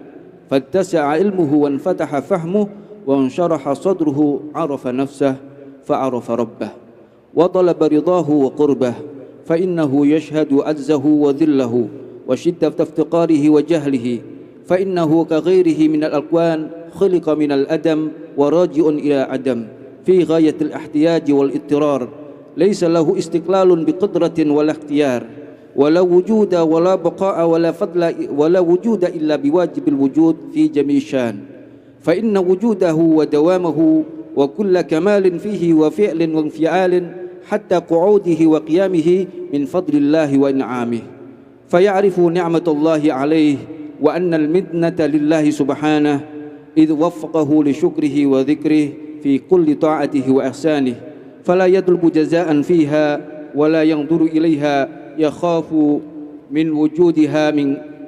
فاتسع علمه وانفتح فهمه وانشرح صدره، عرف نفسه فعرف ربه وطلب رضاه وقربه، فإنه يشهد عجزه وذله وشدة افتقاره وجهله، فإنه كغيره من الأكوان خلق من الأدم وراجع إلى عدم في غاية الاحتياج والاضطرار، ليس له استقلال بقدرة ولا اختيار ولا وجود ولا بقاء ولا فضل ولا وجود إلا بواجب الوجود في جميع شان، فإن وجوده ودوامه وكل كمال فيه وفعل وانفعال حتى قعوده وقيامه من فضل الله وإنعامه، فيعرف نعمة الله عليه وأن المنة لله سبحانه إذ وفقه لشكره وذكره في كل طاعته وإحسانه، فلا يطلب جزاء فيها ولا ينظر إليها، يخاف من وجودها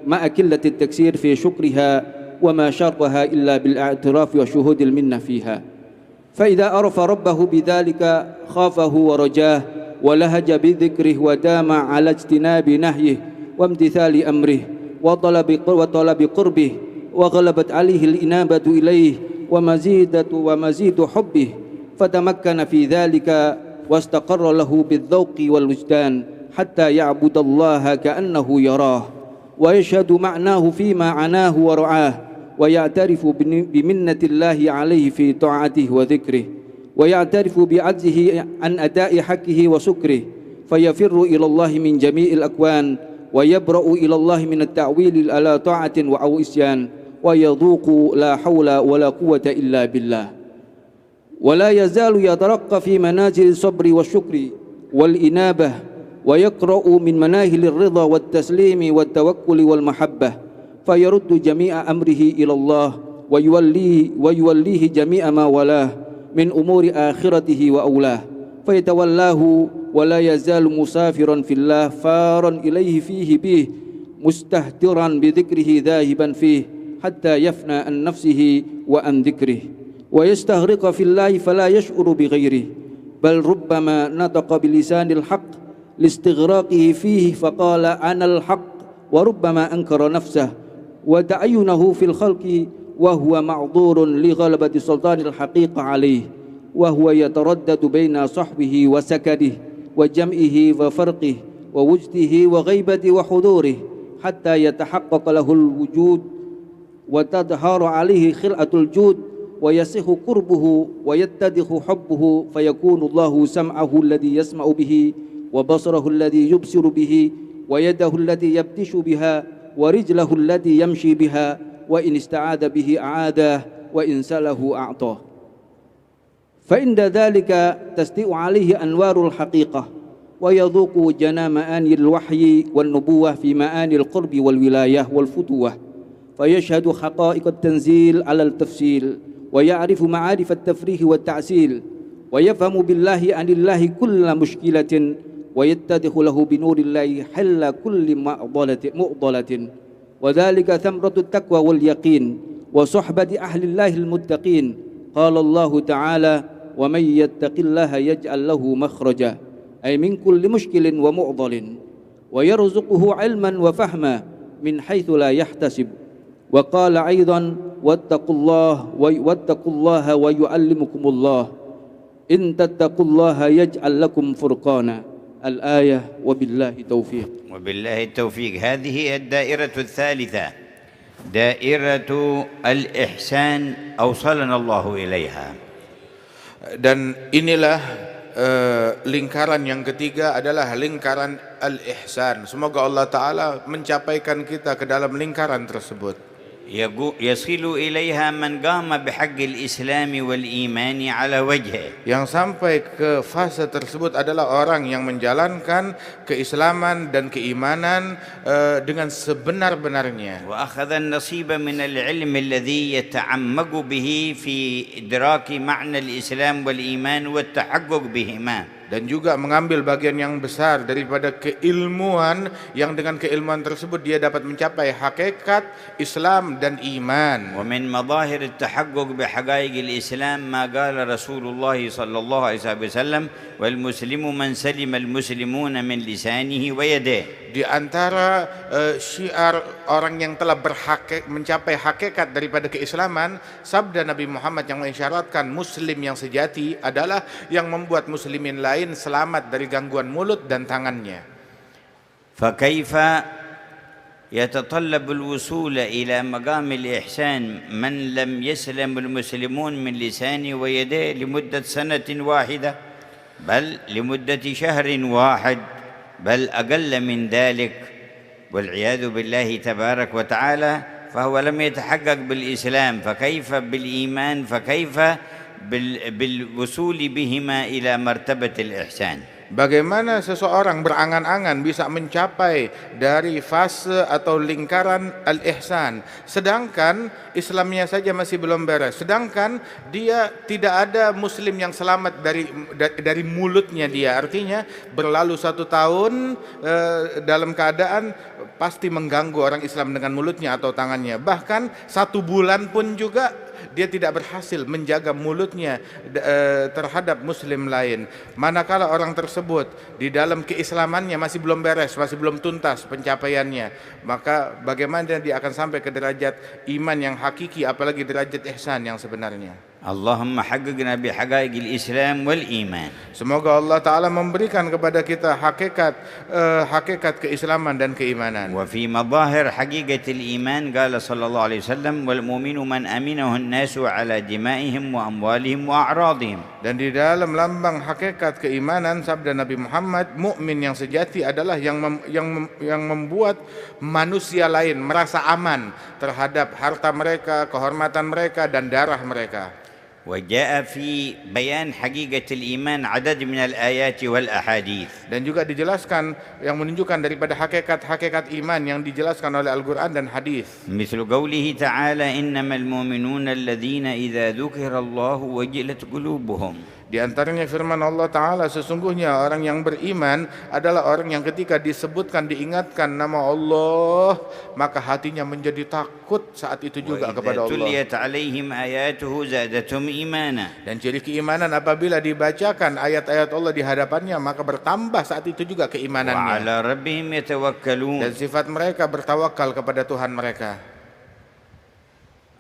مع قلة التكسير في شكرها وما شرها إلا بالاعتراف وشهود المنة فيها. فإذا عرف ربه بذلك خافه ورجاه ولهج بذكره ودام على اجتناب نهيه وامتثال أمره وطلب قربه، وغلبت عليه الإنابة إليه ومزيد حبه، فتمكن في ذلك واستقر له بالذوق والوجدان حتى يعبد الله كأنه يراه ويشهد معناه فيما عناه ورعاه، ويعترف بمنة الله عليه في طاعته وذكره، ويعترف بعجزه عن أداء حقه وشكره، فيفر إلى الله من جميع الأكوان ويبرأ إلى الله من التعويل على طاعة أو إسيان، ويذوق لا حول ولا قوة إلا بالله، ولا يزال يترقى في منازل الصبر والشكر والإنابة، ويقرأ من مناهل الرضا والتسليم والتوكل والمحبة، فيرد جميع أمره إلى الله ويوليه جميع ما ولاه من أمور آخرته وأولاه، فيتولاه ولا يزال مسافرا في الله فارا إليه فيه به مستهترا بذكره ذاهبا فيه حتى يفنى عن نفسه وعن ذكره ويستغرق في الله فلا يشعر بغيره، بل ربما نطق بلسان الحق لاستغراقه فيه فقال أنا الحق، وربما أنكر نفسه وتعينه في الخلق وهو معذور لغلبة سلطان الحقيقة عليه، وهو يتردد بين صحبه وسكده وجمعه وفرقه ووجده وغيبته وحضوره حتى يتحقق له الوجود وتظهر عليه خلعة الجود ويصح قربه ويتضح حبه فيكون الله سمعه الذي يسمع به وبصره الذي يبصر به ويده التي يبطش بها ورجله التي يمشي بها وإن استعاذ به أعاده وإن سأله أعطاه فعند ذلك تستيء عليه أنوار الحقيقة ويذوق جنا معاني الوحي والنبوة في معاني القرب والولاية والفتوة فيشهد حقائق التنزيل على التفصيل ويعرف معارف التفريح والتعسيل ويفهم بالله عن الله كل مشكلة ويتضح له بنور الله حل كل معضلة وذلك ثمرة التقوى واليقين وصحبة أهل الله المتقين قال الله تعالى ومن يتق الله يجعل له مخرجا أي من كل مشكل ومعضل ويرزقه علما وفهما من حيث لا يحتسب وقال أيضا واتقوا الله ويعلمكم الله إن تتقوا الله يجعل لكم فرقانا الآية وبالله التوفيق. وبالله التوفيق. هذه الدائرة الثالثة دائرة الإحسان أوصلنا الله إليها. Dan inilah lingkaran yang ketiga adalah lingkaran al-ihsan. Semoga Allah Ta'ala mencapaikan kita ke dalam lingkaran tersebut. يصل إليها من قام بحق الإسلام والإيمان على وجهه. Yang sampai ke fase tersebut adalah orang yang menjalankan keislaman dan keimanan dengan sebenar-benarnya. وأخذ النصيب من العلم الذي يتعمق به في إدراك معنى الإسلام والإيمان والتحقق بهما. Dan juga mengambil bagian yang besar daripada keilmuan yang dengan keilmuan tersebut dia dapat mencapai hakikat Islam dan iman. ومن مظاهر التحقق بحقائق الإسلام ما قال رسول الله صلى الله عليه وسلم والمسلم من سلم المسلمون من لسانه ويده. Di antara syiar orang yang telah mencapai hakikat daripada keislaman, sabda Nabi Muhammad yang mengisyaratkan muslim yang sejati adalah yang membuat muslimin lain selamat dari gangguan mulut dan tangannya. فكيف يتطلب الوصول إلى مقام الإحسان من لم يسلم المسلمون من لسانه ويده لمدة سنة واحدة بل لمدة شهر واحد بل أقل من ذلك والعياذ بالله تبارك وتعالى فهو لم يتحقق بالإسلام فكيف بالإيمان فكيف بالوصول بهما إلى مرتبة الإحسان. Bagaimana seseorang berangan-angan bisa mencapai dari fase atau lingkaran al-ihsan, sedangkan Islamnya saja masih belum beres, sedangkan dia tidak ada muslim yang selamat dari mulutnya dia. Artinya berlalu 1 tahun dalam keadaan pasti mengganggu orang Islam dengan mulutnya atau tangannya. Bahkan 1 bulan pun juga dia tidak berhasil menjaga mulutnya terhadap muslim lain. Manakala orang tersebut di dalam keislamannya masih belum beres, masih belum tuntas pencapaiannya, maka bagaimana dia akan sampai ke derajat iman yang hakiki, apalagi derajat ihsan yang sebenarnya. Allahumma haqqaqna bihaqaiq al-Islam wal iman. Semoga Allah Ta'ala memberikan kepada kita hakikat keislaman dan keimanan. Wa fi madahir haqiqatil iman qala sallallahu alaihi wasallam wal mu'minu man aminahu an-nasu ala dima'ihim wa amwalihim wa a'radihim. Dan di dalam lambang hakikat keimanan sabda Nabi Muhammad, mukmin yang sejati adalah yang membuat manusia lain merasa aman terhadap harta mereka, kehormatan mereka dan darah mereka. وجاء في بيان حقيقة الإيمان عدد من الآيات والأحاديث. Dan juga dijelaskan yang menunjukkan daripada hakikat iman yang dijelaskan oleh Al-Quran dan hadis. مثل قوله تعالى إنما المؤمنون الذين إذا ذكر الله وجلت قلوبهم. Di antaranya firman Allah Ta'ala, sesungguhnya orang yang beriman adalah orang yang ketika disebutkan, diingatkan nama Allah, maka hatinya menjadi takut saat itu juga kepada Allah. تُلِيَتْ عَلَيْهِمْ آيَاتُهُ زَادَتْهُمْ إِيمَانًا. Dan ciri keimanan apabila dibacakan ayat-ayat Allah di hadapannya, maka bertambah saat itu juga keimanannya. وَعَلَى رَبِّهِمْ يَتَوَكَّلُونَ. Dan sifat mereka bertawakal kepada Tuhan mereka.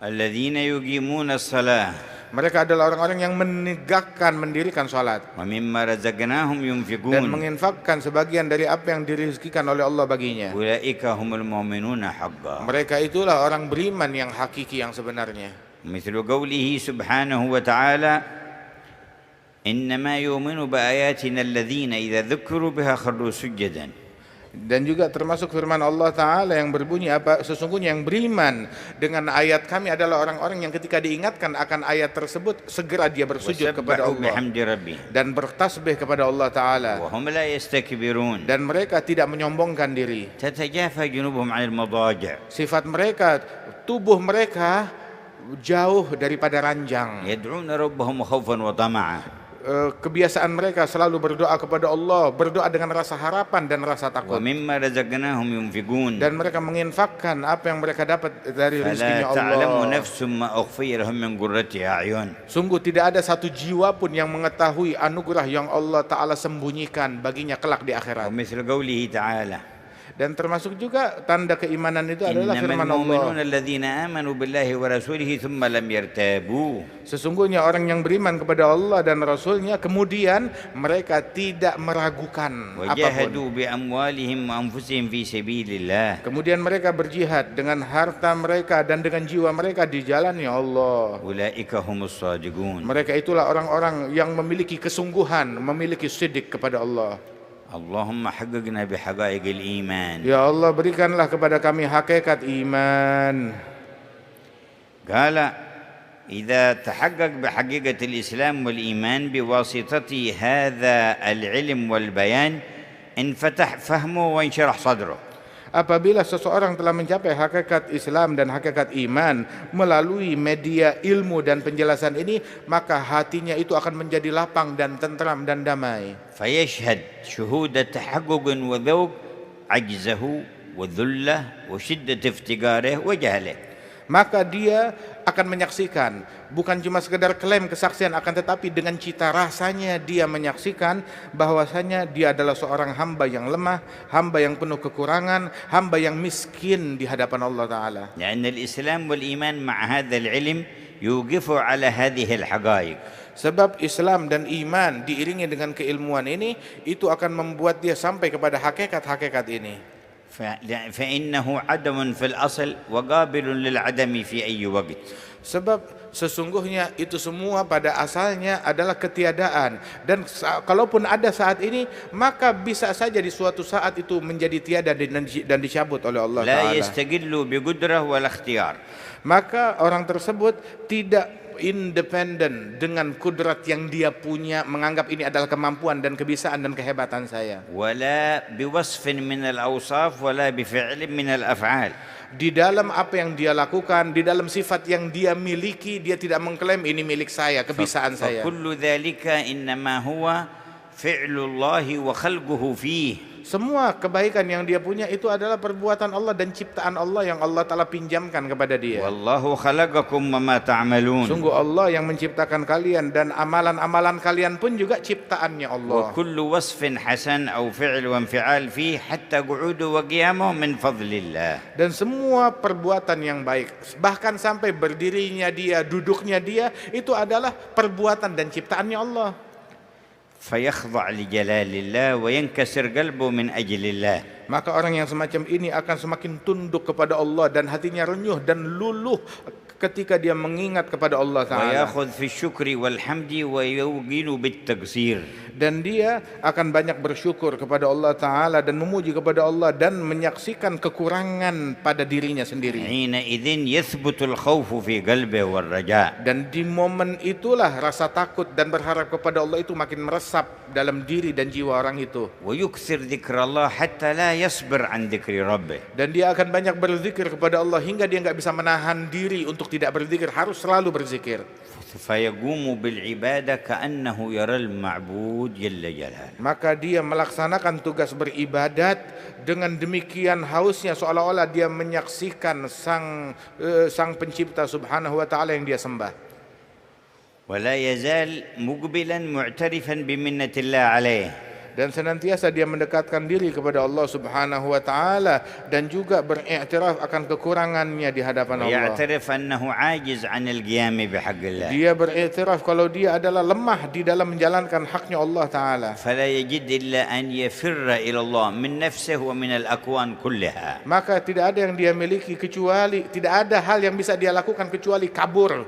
الَّذِينَ يُقِيمُونَ الصَّلَاةَ. Mereka adalah orang-orang yang mendirikan salat وَمِمَّا رَزَقْنَاهُمْ يُنْفِقُونَ. dan menginfakkan sebagian dari apa yang dirizkikan oleh Allah baginya. أُولَئِكَ هُمُ الْمُؤْمِنُونَ حَقًّا. Mereka itulah orang beriman yang hakiki yang sebenarnya. مثل قوله سبحانه وتعالى إنما يؤمن بآياتنا الذين إذا ذكروا بها خروا سجدا. Dan juga termasuk firman Allah Ta'ala yang berbunyi apa sesungguhnya yang beriman dengan ayat kami adalah orang-orang yang ketika diingatkan akan ayat tersebut segera dia bersujud kepada Allah dan bertasbih kepada Allah Ta'ala وهم لا يستكبرون. dan mereka tidak menyombongkan diri. تتجافى جنوبهم عن المضاجع Sifat mereka, tubuh mereka jauh daripada ranjang. يدعون ربهم خوفا وطمعا Kebiasaan mereka selalu berdoa kepada Allah, berdoa dengan rasa harapan dan rasa takut. ومما رزقناهم ينفقون. Dan mereka menginfakkan apa yang mereka dapat dari rezekinya فلا تعلم Allah. نفس ما أخفي لهم من قرة أعين. Sungguh tidak ada satu jiwa pun yang mengetahui anugerah yang Allah Ta'ala sembunyikan baginya kelak di akhirat. ومثل قوله تعالى Dan termasuk juga tanda keimanan itu adalah إنما firman المؤمنون Allah. الذين آمنوا بالله ورسوله ثم لم يرتابوا. Sesungguhnya orang yang beriman kepada Allah dan Rasulnya kemudian mereka tidak meragukan apapun. وجاهدوا بأموالهم وأنفسهم في سبيل الله. Kemudian mereka berjihad dengan harta mereka dan dengan jiwa mereka di jalannya Allah. أولئك هم الصادقون. Mereka itulah orang-orang yang memiliki kesungguhan, memiliki sidik kepada Allah. اللهم حققنا بحقائق الإيمان. Ya Allah, berikanlah kepada kami hakikat iman. قال إذا تحقق بحقيقة الإسلام والإيمان بواسطة هذا العلم والبيان انفتح فهمه وانشرح صدره. Apabila seseorang telah mencapai hakikat Islam dan hakikat iman melalui media ilmu dan penjelasan ini, maka hatinya itu akan menjadi lapang dan tentram dan damai. فيشهد شهود تحقق وذوق عجزه وذله وشدة افتقاره وجهله. Maka dia akan menyaksikan, bukan cuma sekedar klaim kesaksian, akan tetapi dengan cita rasanya dia menyaksikan bahwasanya dia adalah seorang hamba yang lemah, hamba yang penuh kekurangan, hamba yang miskin di hadapan Allah Ta'ala. لأن الإسلام والإيمان مع هذا العلم يوقف على هذه الحقائق. Sebab Islam dan iman diiringi dengan keilmuan ini, itu akan membuat dia sampai kepada hakikat-hakikat ini. فإنه عدم في الأصل وقابل للعدم في أي وقت. Sebab sesungguhnya itu semua pada asalnya adalah ketiadaan, dan kalaupun ada saat ini maka bisa saja di suatu saat itu menjadi tiada dan dicabut oleh Allah لا Ta'ala. يستقل بقدرة ولا اختيار. Maka orang tersebut tidak independen dengan kudrat yang dia punya, menganggap ini adalah kemampuan dan kebisaan dan kehebatan saya. ولا بوصف من الأوصاف ولا بفعل من الأفعال. Di dalam apa yang dia lakukan, di dalam sifat yang dia miliki, dia tidak mengklaim ini milik saya, kebisaan saya. فكل ذلك إنما هو فعل الله وخلقه فيه. Semua kebaikan yang dia punya itu adalah perbuatan Allah dan ciptaan Allah yang Allah Ta'ala pinjamkan kepada dia. والله خلقكم وما تعملون. Sungguh Allah yang menciptakan kalian, dan amalan-amalan kalian pun juga ciptaannya Allah. وكل وصف حسن أو فعل وانفعال فيه حتى قعوده وقيامه من فضل الله. Dan semua perbuatan yang baik, bahkan sampai berdirinya dia, duduknya dia, itu adalah perbuatan dan ciptaannya Allah. فيخضع لجلال الله وينكسر قلبه من أجل الله. Maka orang yang semacam ini akan semakin tunduk kepada Allah dan hatinya renyuh dan luluh ketika dia mengingat kepada Allah Ta'ala. ويأخذ في الشكر والحمد ويوقن بالتقصير. Dan dia akan banyak bersyukur kepada Allah Ta'ala dan memuji kepada Allah dan menyaksikan kekurangan pada dirinya sendiri. حينئذ يثبت الخوف في قلبه والرجاء. Dan di momen itulah rasa takut dan berharap kepada Allah itu makin meresap dalam diri dan jiwa orang itu. ويكثر ذكر الله حتى لا يصبر عن ذكر ربه. Dan dia akan banyak berzikir kepada Allah hingga dia nggak bisa menahan diri untuk tidak berzikir, harus selalu berzikir. فيقوم بالعبادة كأنه يرى المعبود جل جلاله. Maka dia melaksanakan tugas beribadat dengan demikian hausnya, seolah-olah dia menyaksikan sang pencipta subhanahu wa ta'ala yang dia sembah. ولا يزال مقبلا معترفا بمنة الله عليه. dan senantiasa dia mendekatkan diri kepada Allah Subhanahu wa taala dan juga beriktiraf akan kekurangannya di hadapan Allah. ويعترف أنه عاجز عن القيام بحق الله. Dia beriktiraf kalau dia adalah lemah di dalam menjalankan haknya Allah taala. فلا يجد إلا أن يفر إلى الله من نفسه ومن الأكوان كلها. Maka tidak ada yang dia miliki kecuali, tidak ada hal yang bisa dia lakukan kecuali kabur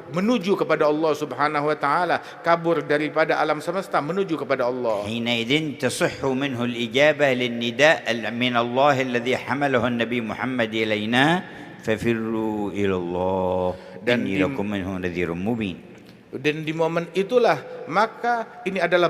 menuju kepada Allah Subhanahu wa taala, kabur daripada alam semesta menuju kepada Allah. حينئذ تصح منه الإجابة للنداء من الله الذي حمله النبي محمد إلينا ففروا إلى الله إني لكم منه نذير مبين. Dan di momen itulah maka ini adalah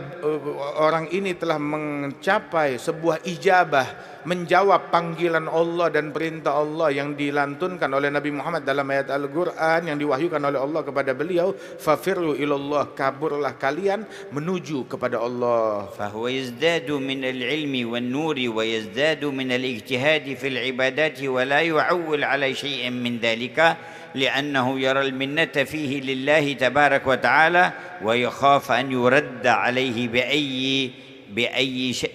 orang ini telah mencapai sebuah ijabah, menjawab panggilan Allah dan perintah Allah yang dilantunkan oleh Nabi Muhammad dalam ayat Al-Quran yang diwahyukan oleh Allah kepada beliau, fafirru ilallah, kaburlah kalian menuju kepada Allah. فهو يزداد من العلم والنور ويزداد من الاجتهاد في العبادات ولا يعول على شيء من ذلك لأنه يرى المنة فيه لله تبارك وتعالى ويخاف أن يرد عليه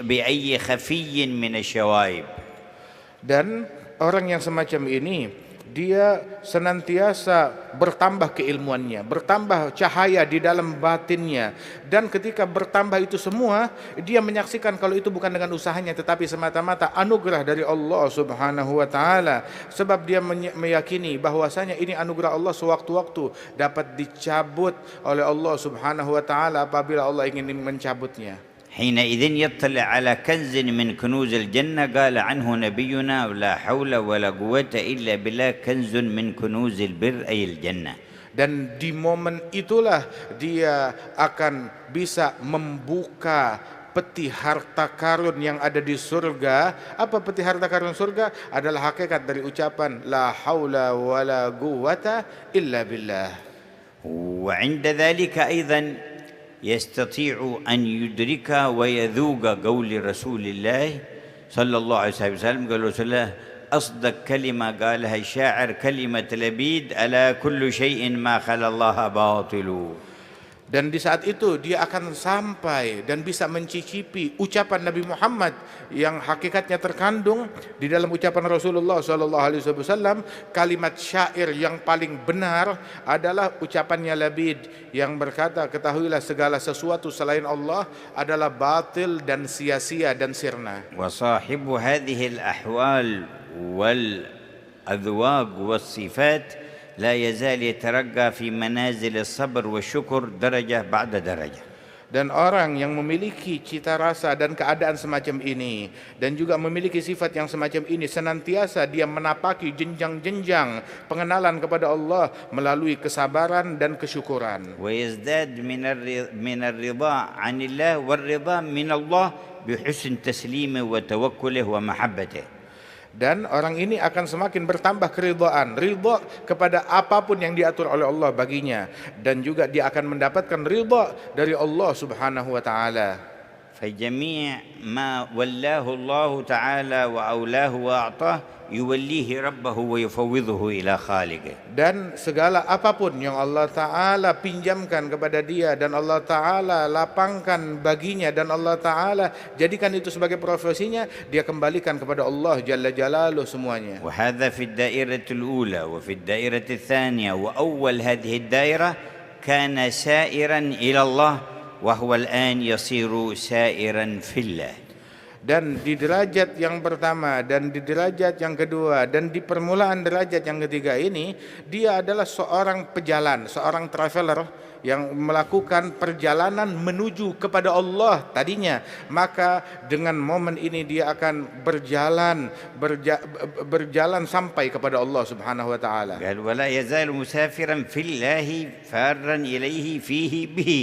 بأي خفي من الشوائب. Dan orang yang semacam ini dia senantiasa bertambah keilmuannya, bertambah cahaya di dalam batinnya, dan ketika bertambah itu semua dia menyaksikan kalau itu bukan dengan usahanya tetapi semata-mata anugerah dari Allah Subhanahu wa taala, sebab dia meyakini bahwasanya ini anugerah Allah sewaktu-waktu dapat dicabut oleh Allah Subhanahu wa taala apabila Allah ingin mencabutnya. حينئذ يطلع على كنز من كنوز الجنة قال عنه نبينا لا حول ولا قوة إلا بالله كنز من كنوز البر أي الجنة. Dan di momen itulah dia akan bisa membuka peti harta karun yang ada di surga. Apa peti harta karun surga? Adalah hakikat dari ucapan la haula wala quwwata illa billah. وعند ذلك أيضا يستطيع أن يدرك ويذوق قول رسول الله صلى الله عليه وسلم. قال رسول الله أصدق كلمة قالها الشاعر كلمة لبيد ألا كل شيء ما خلا الله باطل. Dan di saat itu dia akan sampai dan bisa mencicipi ucapan Nabi Muhammad yang hakikatnya terkandung di dalam ucapan Rasulullah SAW. Kalimat syair yang paling benar adalah ucapannya Labid yang berkata, ketahuilah segala sesuatu selain Allah adalah batil dan sia-sia dan sirna. وصاحب هذه الأحوال والأذواق والصفات لا يزال يترقى في منازل الصبر والشكر درجة بعد درجة. Dan orang yang memiliki cita rasa dan keadaan semacam ini dan juga memiliki sifat yang semacam ini senantiasa dia menapaki jenjang-jenjang pengenalan kepada Allah melalui kesabaran dan kesyukuran. ويزداد من الرضا عن الله والرضا من الله بحسن تسليمه وتوكله ومحبته. Dan orang ini akan semakin bertambah keridhaan, ridha kepada apapun yang diatur oleh Allah baginya, dan juga dia akan mendapatkan ridha dari Allah Subhanahu wa taala. فجميع ما ولاه الله تعالى وأولاه وأعطاه يوليه ربه ويفوضه إلى خالقه. Dan segala apapun yang Allah Ta'ala pinjamkan kepada dia dan Allah Ta'ala lapangkan baginya dan Allah Ta'ala jadikan itu sebagai profesinya, dia kembalikan kepada Allah Jalla Jalaluh semuanya. وهذا في الدائرة الأولى وفي الدائرة الثانية وأول هذه الدائرة كان سائرا إلى الله وهو الآن يصير سائرا في الله. Dan di derajat yang pertama dan di derajat yang kedua dan di permulaan derajat yang ketiga ini dia adalah seorang pejalan, seorang traveler yang melakukan perjalanan menuju kepada Allah tadinya. Maka dengan momen ini dia akan berjalan sampai kepada Allah Subhanahu wa taala. قال ولا يزال مسافرا في الله فارا إليه فيه به.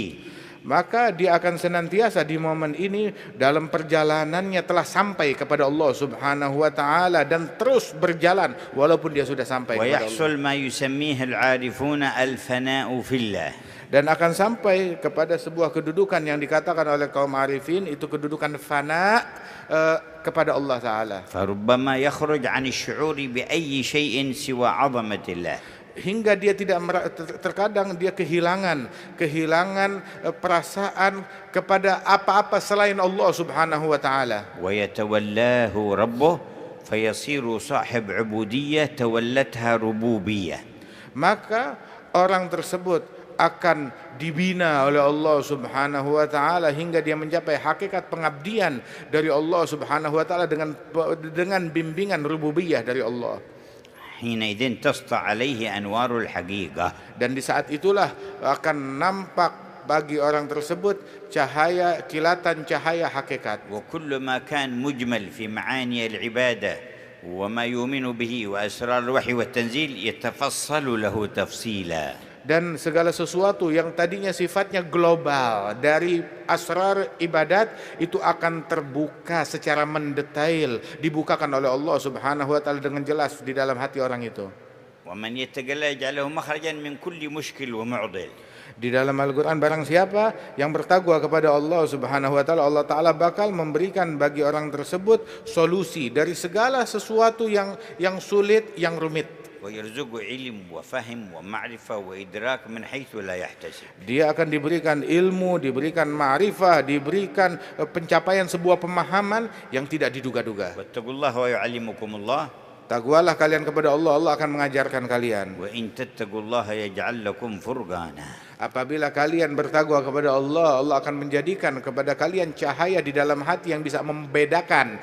Maka dia akan senantiasa di momen ini dalam perjalanannya telah sampai kepada Allah Subhanahu wa taala dan terus berjalan walaupun dia sudah sampai kepada Allah. ويحصل ما يسميه العارفون الفناء في الله. Dan akan sampai kepada sebuah kedudukan yang dikatakan oleh kaum arifin itu kedudukan fana kepada Allah taala. فربما يخرج عن الشعور بأي شيء سوى عظمة الله. hingga dia tidak terkadang dia kehilangan perasaan kepada apa-apa selain Allah Subhanahu wa taala. ويتولاه ربه فيصير صاحب عبودية تولتها ربوبية. Maka orang tersebut akan dibina oleh Allah Subhanahu wa taala hingga dia mencapai hakikat pengabdian dari Allah Subhanahu wa taala dengan bimbingan rububiyah dari Allah. حينئذ تسطع عليه أنوار الحقيقة. Dan di saat itulah akan nampak bagi orang tersebut kilatan cahaya hakikat. وكل ما كان مجمل في معاني العبادة وما يؤمن به وأسرار الوحي والتنزيل يتفصل له تفصيلا. Dan segala sesuatu yang tadinya sifatnya global dari asrar ibadat itu akan terbuka secara mendetail, dibukakan oleh Allah Subhanahu wa taala dengan jelas di dalam hati orang itu. ومن يتق الله يجعله مخرجا من كل مشكل ومعضل. Di dalam Al-Quran, barang siapa yang bertakwa kepada Allah Subhanahu wa taala, Allah taala bakal memberikan bagi orang tersebut solusi dari segala sesuatu yang sulit, yang rumit. ويرزقه علم وفهم ومعرفة وإدراك من حيث لا يحتسب. Dia akan diberikan ilmu, diberikan ma'rifah, diberikan pencapaian sebuah pemahaman yang tidak diduga-duga. واتقوا الله ويعلمكم الله. Takwalah kalian kepada Allah, Allah akan mengajarkan kalian. وإن تتقوا الله يجعل لكم فرقانا. Apabila kalian bertakwa kepada Allah, Allah akan menjadikan kepada kalian cahaya di dalam hati yang bisa membedakan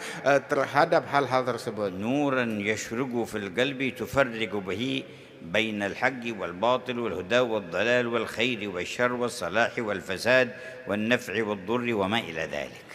terhadap hal-hal tersebut. نورا يشرق في القلب تفرق به بين الحق والباطل والهدى والضلال والخير والشر والصلاح والفساد والنفع والضر وما إلى ذلك.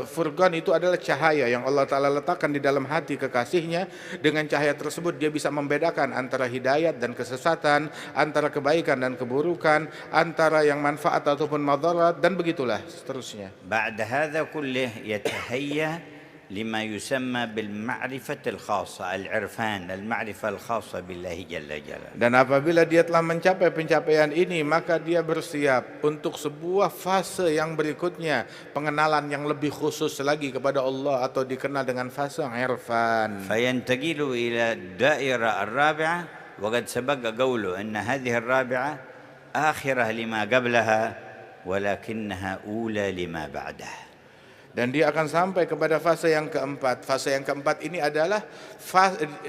Furqan itu adalah cahaya yang Allah Ta'ala letakkan di dalam hati kekasihnya. Dengan cahaya tersebut dia bisa membedakan antara hidayat dan kesesatan, antara kebaikan dan keburukan, antara yang manfaat ataupun madarat, dan begitulah seterusnya. بعد هذا كله يتهيأ لما يسمى بالمعرفة الخاصة العرفان المعرفة الخاصة بالله جل جلاله. Dan apabila dia telah mencapai pencapaian ini, maka dia bersiap untuk sebuah fase yang berikutnya, pengenalan yang lebih khusus lagi kepada Allah atau dikenal dengan fase irfan. فينتقل إلى الدائرة الرابعة وقد سبق قوله أن هذه الرابعة آخرة لما قبلها ولكنها أولى لما بعدها. Dan dia akan sampai kepada fase yang keempat. Fase yang keempat ini adalah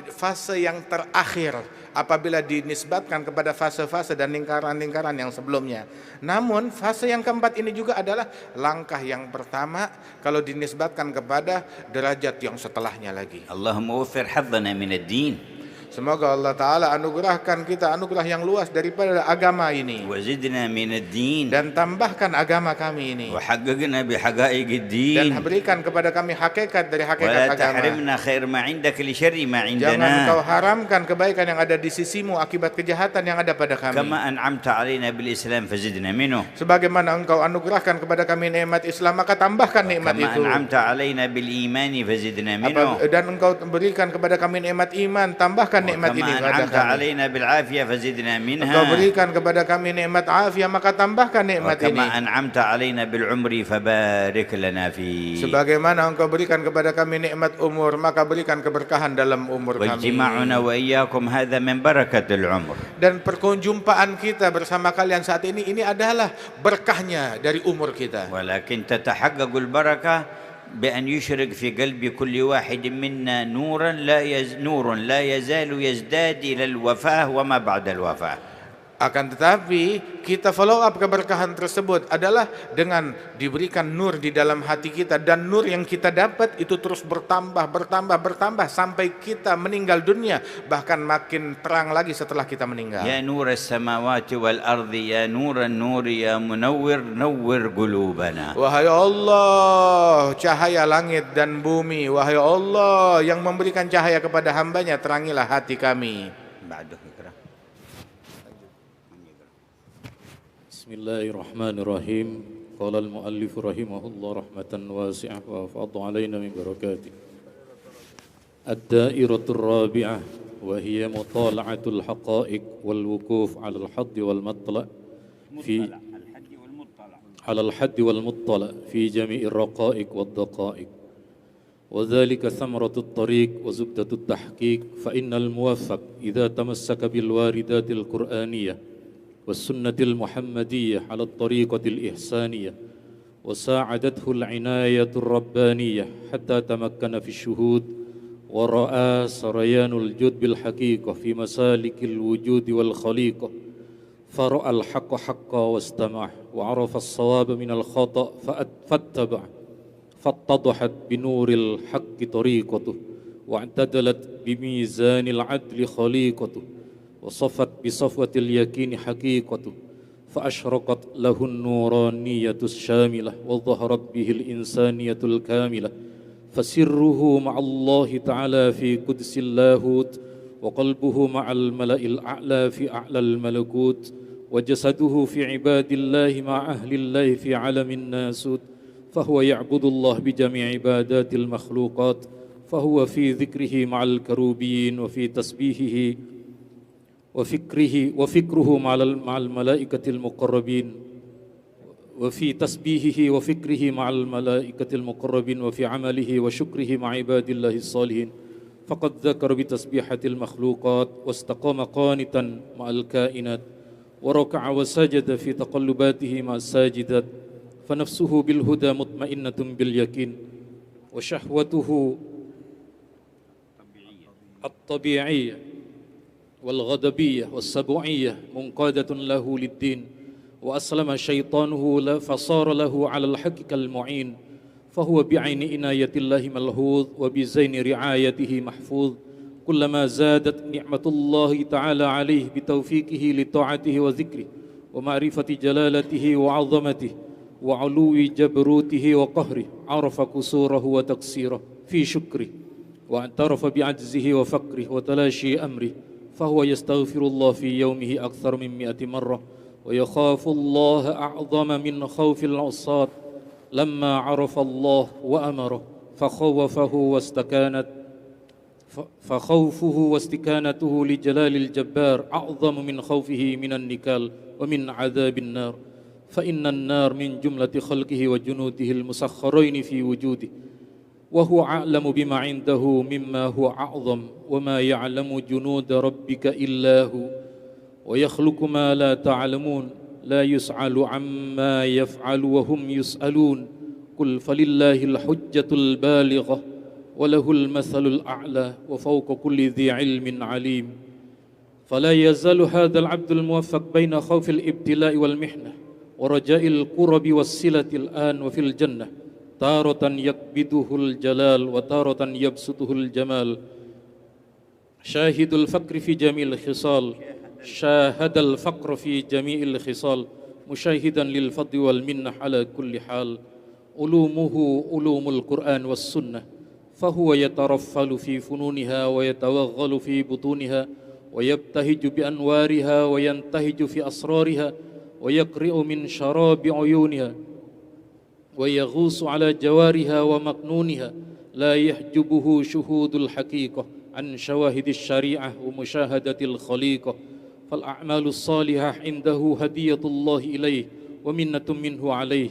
fase yang terakhir apabila dinisbatkan kepada fase-fase dan lingkaran-lingkaran yang sebelumnya. Namun fase yang keempat ini juga adalah langkah yang pertama kalau dinisbatkan kepada derajat yang setelahnya lagi. Allahumma waffir haddana min ad-din. Semoga Allah Ta'ala anugerahkan kita anugerah yang luas daripada agama ini. Wazidna min ad-din. Dan tambahkan agama kami ini. Wahaqqaqna bihaqa'iq ad-din. Dan berikan kepada kami hakikat dari hakikat agama. Wala tahrimna khair ma 'indak li syarri ma 'indana. Jangan engkau haramkan kebaikan yang ada di sisimu akibat kejahatan yang ada pada kami. Kama an'amta 'alaina bil Islam fazidna minhu. Sebagaimana engkau anugerahkan kepada kami nikmat Islam, maka tambahkan nikmat itu. Kama an'amta alaina bil iman fazidna minhu. Dan engkau berikan kepada kami nikmat iman, tambahkan nikmat ini kepada kami. Engkau berikan kepada kami nikmat afiah, maka tambahkan nikmat ini. Sebagaimana engkau berikan kepada kami nikmat umur, maka berikan keberkahan dalam umur kami. Dan perkunjumpaan kita bersama kalian saat ini adalah berkahnya dari umur kita. Walakin tatahaqqaqul barakah بأن يشرق في قلب كل واحد منا نور لا يزال يزداد إلى الوفاة وما بعد الوفاة. Akan tetapi kita follow up keberkahan tersebut adalah dengan diberikan nur di dalam hati kita, dan nur yang kita dapat itu terus bertambah sampai kita meninggal dunia, bahkan makin terang lagi setelah kita meninggal. Ya nur as-samawati wal ardi ya nuran nuri ya munawwir nawwir qulubana. Wahai Allah, cahaya langit dan bumi, wahai Allah yang memberikan cahaya kepada hambanya, terangilah hati kami. Bismillahirrahmanirrahim. Qala al-muallif rahimahullah rahmatan wasi'ah wa afadha alaina min barakatih. Ad-da'iratur rabi'ah wa hiya mutala'atul haqa'iq wal wukuf 'ala al-hadd wal mattala' fi 'ala al-hadd wal muttala' fi jami'ir raqa'iq wad daqa'iq وذلك ثمرة الطريق وزبدة التحقيق، فإن الموفق إذا تمسك بالواردات القرآنية والسنة المحمدية على الطريقة الإحسانية وساعدته العناية الربانية حتى تمكن في الشهود ورأى سريان الجود بالحقيقة في مسالك الوجود والخليقة، فرأى الحق حقا واستمع وعرف الصواب من الخطأ فاتبع، فاتضحت بنور الحق طريقته واعتدلت بميزان العدل خليقته وصفت بصفوة اليقين حقيقته، فأشرقت له النورانية الشاملة وظهرت به الإنسانية الكاملة، فسره مع الله تعالى في قدس اللاهوت، وقلبه مع الملأ الأعلى في أعلى الملكوت، وجسده في عباد الله مع أهل الله في علم الناسوت، فهو يعبد الله بجميع عبادات المخلوقات، فهو في ذكره مع الكروبيين وفي تسبيحه وفكره مع الملائكة المقربين، وفي تسبيحه وفكره مع الملائكة المقربين، وفي عمله وشكره مع عباد الله الصالحين، فقد ذكر بتسبيحة المخلوقات واستقام قانتا مع الكائنات، وركع وسجد في تقلباته مع الساجدات، فنفسه بالهدى مطمئنة باليقين، وشهوته الطبيعية والغضبية والسبوعية منقادة له للدين، وأسلم شيطانه فصار له على الحق كالمعين، فهو بعين عناية الله ملحوظ وبزين رعايته محفوظ، كلما زادت نعمة الله تعالى عليه بتوفيقه لطاعته وذكره ومعرفة جلالته وعظمته وعلو جبروته وقهره، عرف قصوره وتقصيره في شكره، واعترف بعجزه وفقره وتلاشي أمره، فهو يستغفر الله في يومه أكثر من 100 مرة، ويخاف الله أعظم من خوف العصاة لما عرف الله وأمره، فخوفه واستكانته لجلال الجبار أعظم من خوفه من النكال ومن عذاب النار، فإن النار من جملة خلقه وجنوده المسخرين في وجوده، وهو أعلم بما عنده مما هو أعظم، وما يعلم جنود ربك إلا هو، ويخلق ما لا تعلمون، لا يسأل عما يفعل وهم يسألون، قل فلله الحجة البالغة وله المثل الأعلى وفوق كل ذي علم عليم. فلا يزال هذا العبد الموفق بين خوف الابتلاء والمحنة ورجاء القرب والصلة الآن وفي الجنة، تارة يكبده الجلال وتارة يبسطه الجمال، شاهد الفقر في جميع الخصال، شاهد الفقر في جميع الخصال، مشاهدا للفضل والمنة على كل حال، علومه علوم القرآن والسنة، فهو يترفل في فنونها ويتوغل في بطونها، ويبتهج بأنوارها وينتهج في أسرارها، ويقرئ من شراب عيونها ويغوص على جوارها ومكنونها، لا يحجبه شهود الحقيقة عن شواهد الشريعة ومشاهدة الخليقة، فالأعمال الصالحة عنده هدية الله إليه ومنة منه عليه،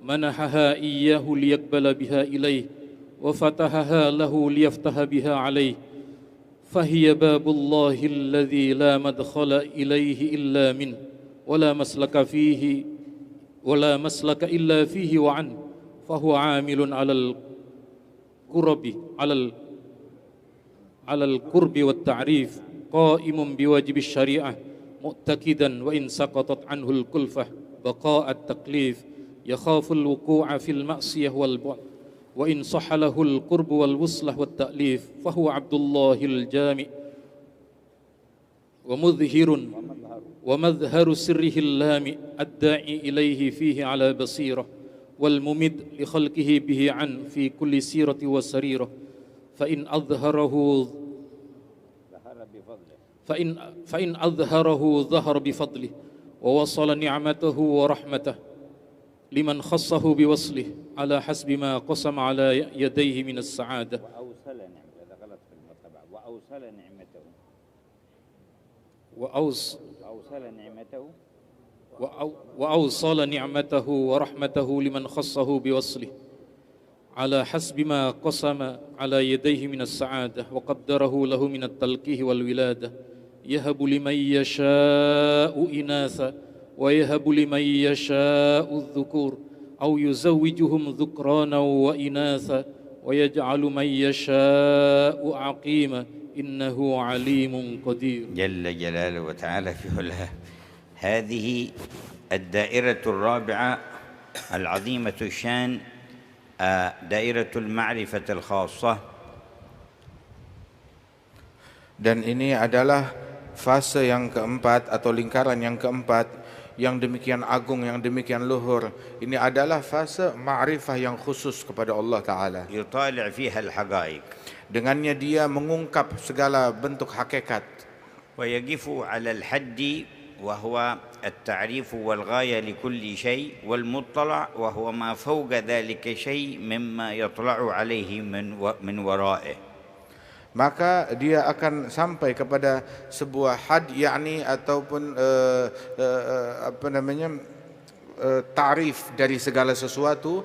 منحها إياه ليقبل بها إليه وفتحها له ليفتح بها عليه، فهي باب الله الذي لا مدخل إليه إلا منه، ولا مسلك إلا فيه وعنه، فهو عامل على القرب والتعريف، قائم بواجب الشريعة مؤتكدا وإن سقطت عنه الكلفة بقاء التكليف، يخاف الوقوع في المعصية والبعد، وإن صح له القرب والوصلة والتأليف، فهو عبد الله الجامع ومظهر سره اللامع، الداعي إليه فيه على بصيرة، والممد لخلقه به عن في كل سيرة وسريرة، فإن أظهره ظهر بفضله، ووصل نعمته ورحمته لمن خصه بوصله على حسب ما قسم على يديه من السعادة. وأوصل نعمته ورحمته لمن خصه بوصله على حسب ما قسم على يديه من السعادة وقدره له من التلقيه والولادة يهب لمن يشاء إناثا ويهب لمن يشاء الذكور أو يزوجهم ذكرانا وإناثا ويجعل من يشاء عقيما إنه عليم قدير. جل جلاله وتعالى في علاه. هذه الدائرة الرابعة العظيمة الشان، دائرة المعرفة الخاصة. Dan ini adalah fase yang keempat atau lingkaran yang keempat yang demikian agung, yang demikian luhur. Ini adalah fase ma'rifah yang khusus kepada Allah Ta'ala. يطالع فيها الحقائق Dengannya dia mengungkap segala bentuk hakikat. ويقف على الحد وهو التعريف والغاية لكل شيء، والمطلع وهو ما فوق ذلك شيء مما يطلع عليه من ورائه. Maka dia akan sampai kepada sebuah had, yakni ataupun ta'rif dari segala sesuatu.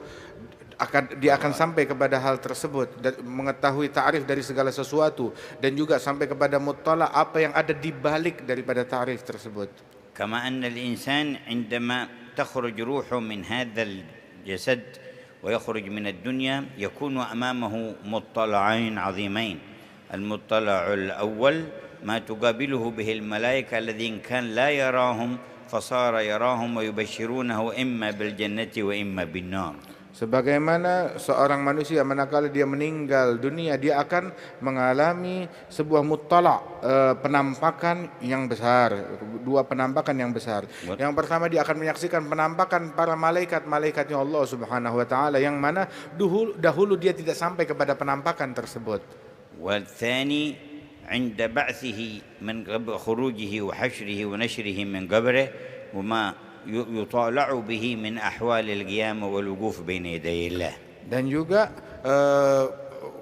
Dia akan sampai kepada hal tersebut dan mengetahui ta'rif dari segala sesuatu, dan juga sampai kepada muttala, apa yang ada di balik daripada ta'rif tersebut. كما أن الإنسان عندما تخرج روحه من هذا الجسد ويخرج من الدنيا يكون أمامه مطلعين عظيمين. المطلع الأول ما تقابله به الملائكة الذين كان لا يراهم فصار يراهم ويبشرونه إما بالجنة وإما بالنار. Sebagaimana seorang manusia manakala dia meninggal dunia, dia akan mengalami sebuah muttala, penampakan yang besar, dua penampakan yang besar. Yang pertama, dia akan menyaksikan penampakan para malaikat-malaikatnya Allah Subhanahu wa taala, yang mana dahulu dia tidak sampai kepada penampakan tersebut. والثاني عند بعثه من خروجه وحشره ونشره من قبره وما يطالع به من أحوال القيامة والوقوف بين يدي الله. Dan juga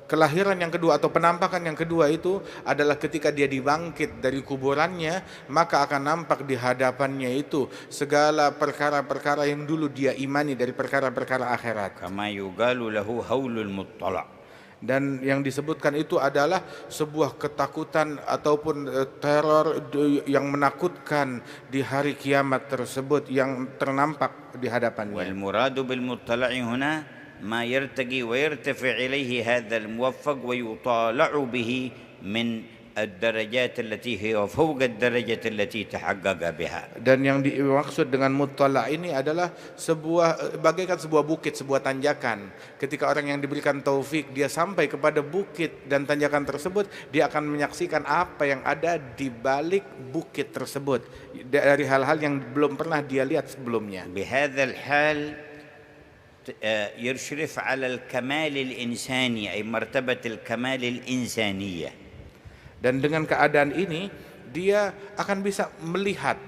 kelahiran yang kedua atau penampakan yang kedua itu adalah ketika dia dibangkit dari kuburannya, maka akan nampak di hadapannya itu segala perkara-perkara yang dulu dia imani dari perkara-perkara akhirat. كما يقال له هول المطلع. Dan yang disebutkan itu adalah sebuah ketakutan ataupun teror yang menakutkan di hari kiamat tersebut yang ternampak di hadapannya. والمراد بالمطلع هنا ما يرتقي ويرتفع إليه هذا الموفق ويطالع به من الدرجات التي هي فوق الدرجة التي تحقق بها. Dan yang dimaksud dengan muttala ini adalah bagaikan sebuah bukit, sebuah tanjakan. Ketika orang yang diberikan taufik, dia sampai kepada bukit dan tanjakan tersebut, dia akan menyaksikan apa yang ada di balik bukit tersebut dari hal-hal yang belum pernah dia lihat sebelumnya. بهذا الحال يشرف على الكمال الإنساني أي مرتبة الكمال الإنسانية. Dan dengan keadaan ini dia akan bisa melihat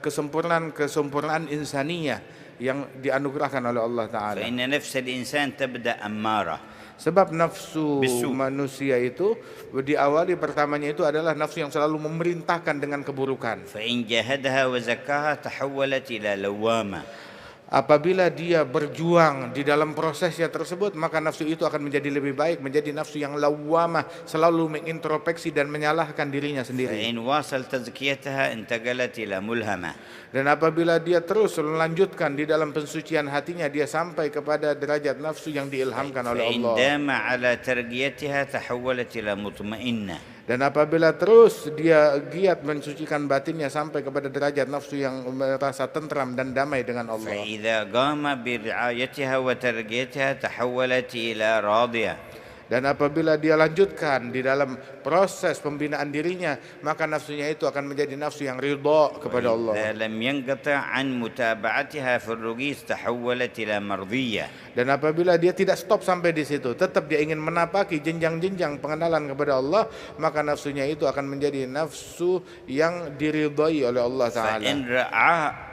kesempurnaan insaniyah yang dianugerahkan oleh Allah Ta'ala. فإن نفس الإنسان تبدأ أمارة. Sebab nafsu manusia itu diawali pertamanya itu adalah nafsu yang selalu memerintahkan dengan keburukan. فإن جاهدها وزكاها تحولت إلى لوامة. Apabila dia berjuang di dalam prosesnya tersebut, maka nafsu itu akan menjadi lebih baik, menjadi nafsu yang lawamah, selalu mengintrospeksi dan menyalahkan dirinya sendiri. فإن واصل تزكيتها انتقلت إلى ملهمة. Dan apabila dia terus melanjutkan di dalam pensucian hatinya, dia sampai kepada derajat nafsu yang diilhamkan oleh Allah. فإن دام على ترقيتها تحولت إلى مطمئنة. Dan apabila terus dia giat mensucikan batinnya sampai kepada derajat nafsu yang merasa tentram dan damai dengan Allah. فإذا قام برعايتها وترقيتها تحولت إلى راضية. Dan apabila dia lanjutkan di dalam proses pembinaan dirinya, maka nafsunya itu akan menjadi nafsu yang ridha kepada Allah. وإذا لم ينقطع عن متابعتها في الرقي تحولت إلى مرضية. Dan apabila dia tidak stop sampai di situ, tetap dia ingin menapaki jenjang-jenjang pengenalan kepada Allah, maka nafsunya itu akan menjadi nafsu yang diridhai oleh Allah Ta'ala. فإن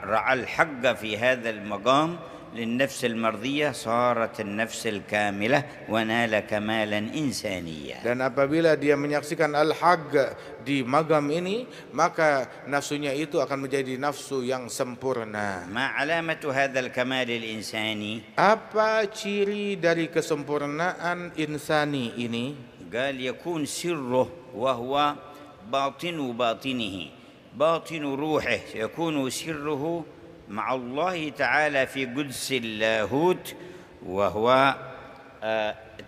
رعى الحق في هذا المقام للنفس المرضية صارت النفس الكاملة ونال كمالا إنسانيا. Dan apabila dia menyaksikan al-haq di magam ini, maka nafsunya itu akan menjadi nafsu yang sempurna. ما علامة هذا الكمال الإنساني؟ Apa ciri dari kesempurnaan insani ini? قال يكون سره وهو باطن باطنه، باطن روحه، يكون سره مع الله تعالى في قدس اللاهوت، وهو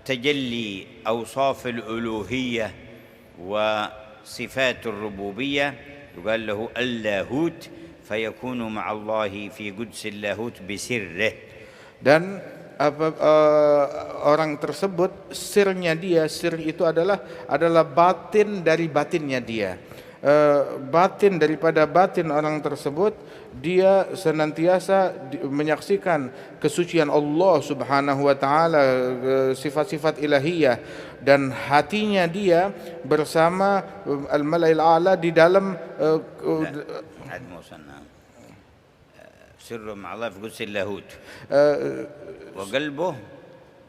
تجلي أوصاف الألوهية وصفات الربوبية، يقال له اللاهوت، فيكون مع الله في قدس اللاهوت بسره. Dan orang tersebut sirnya dia, sir itu adalah batin dari batinnya dia. Batin daripada batin orang tersebut, dia senantiasa menyaksikan kesucian Allah Subhanahu wa taala, sifat-sifat ilahiyah, dan hatinya dia bersama al-malail a'la di dalam سر مع الله في قدس اللاهوت، وقلبه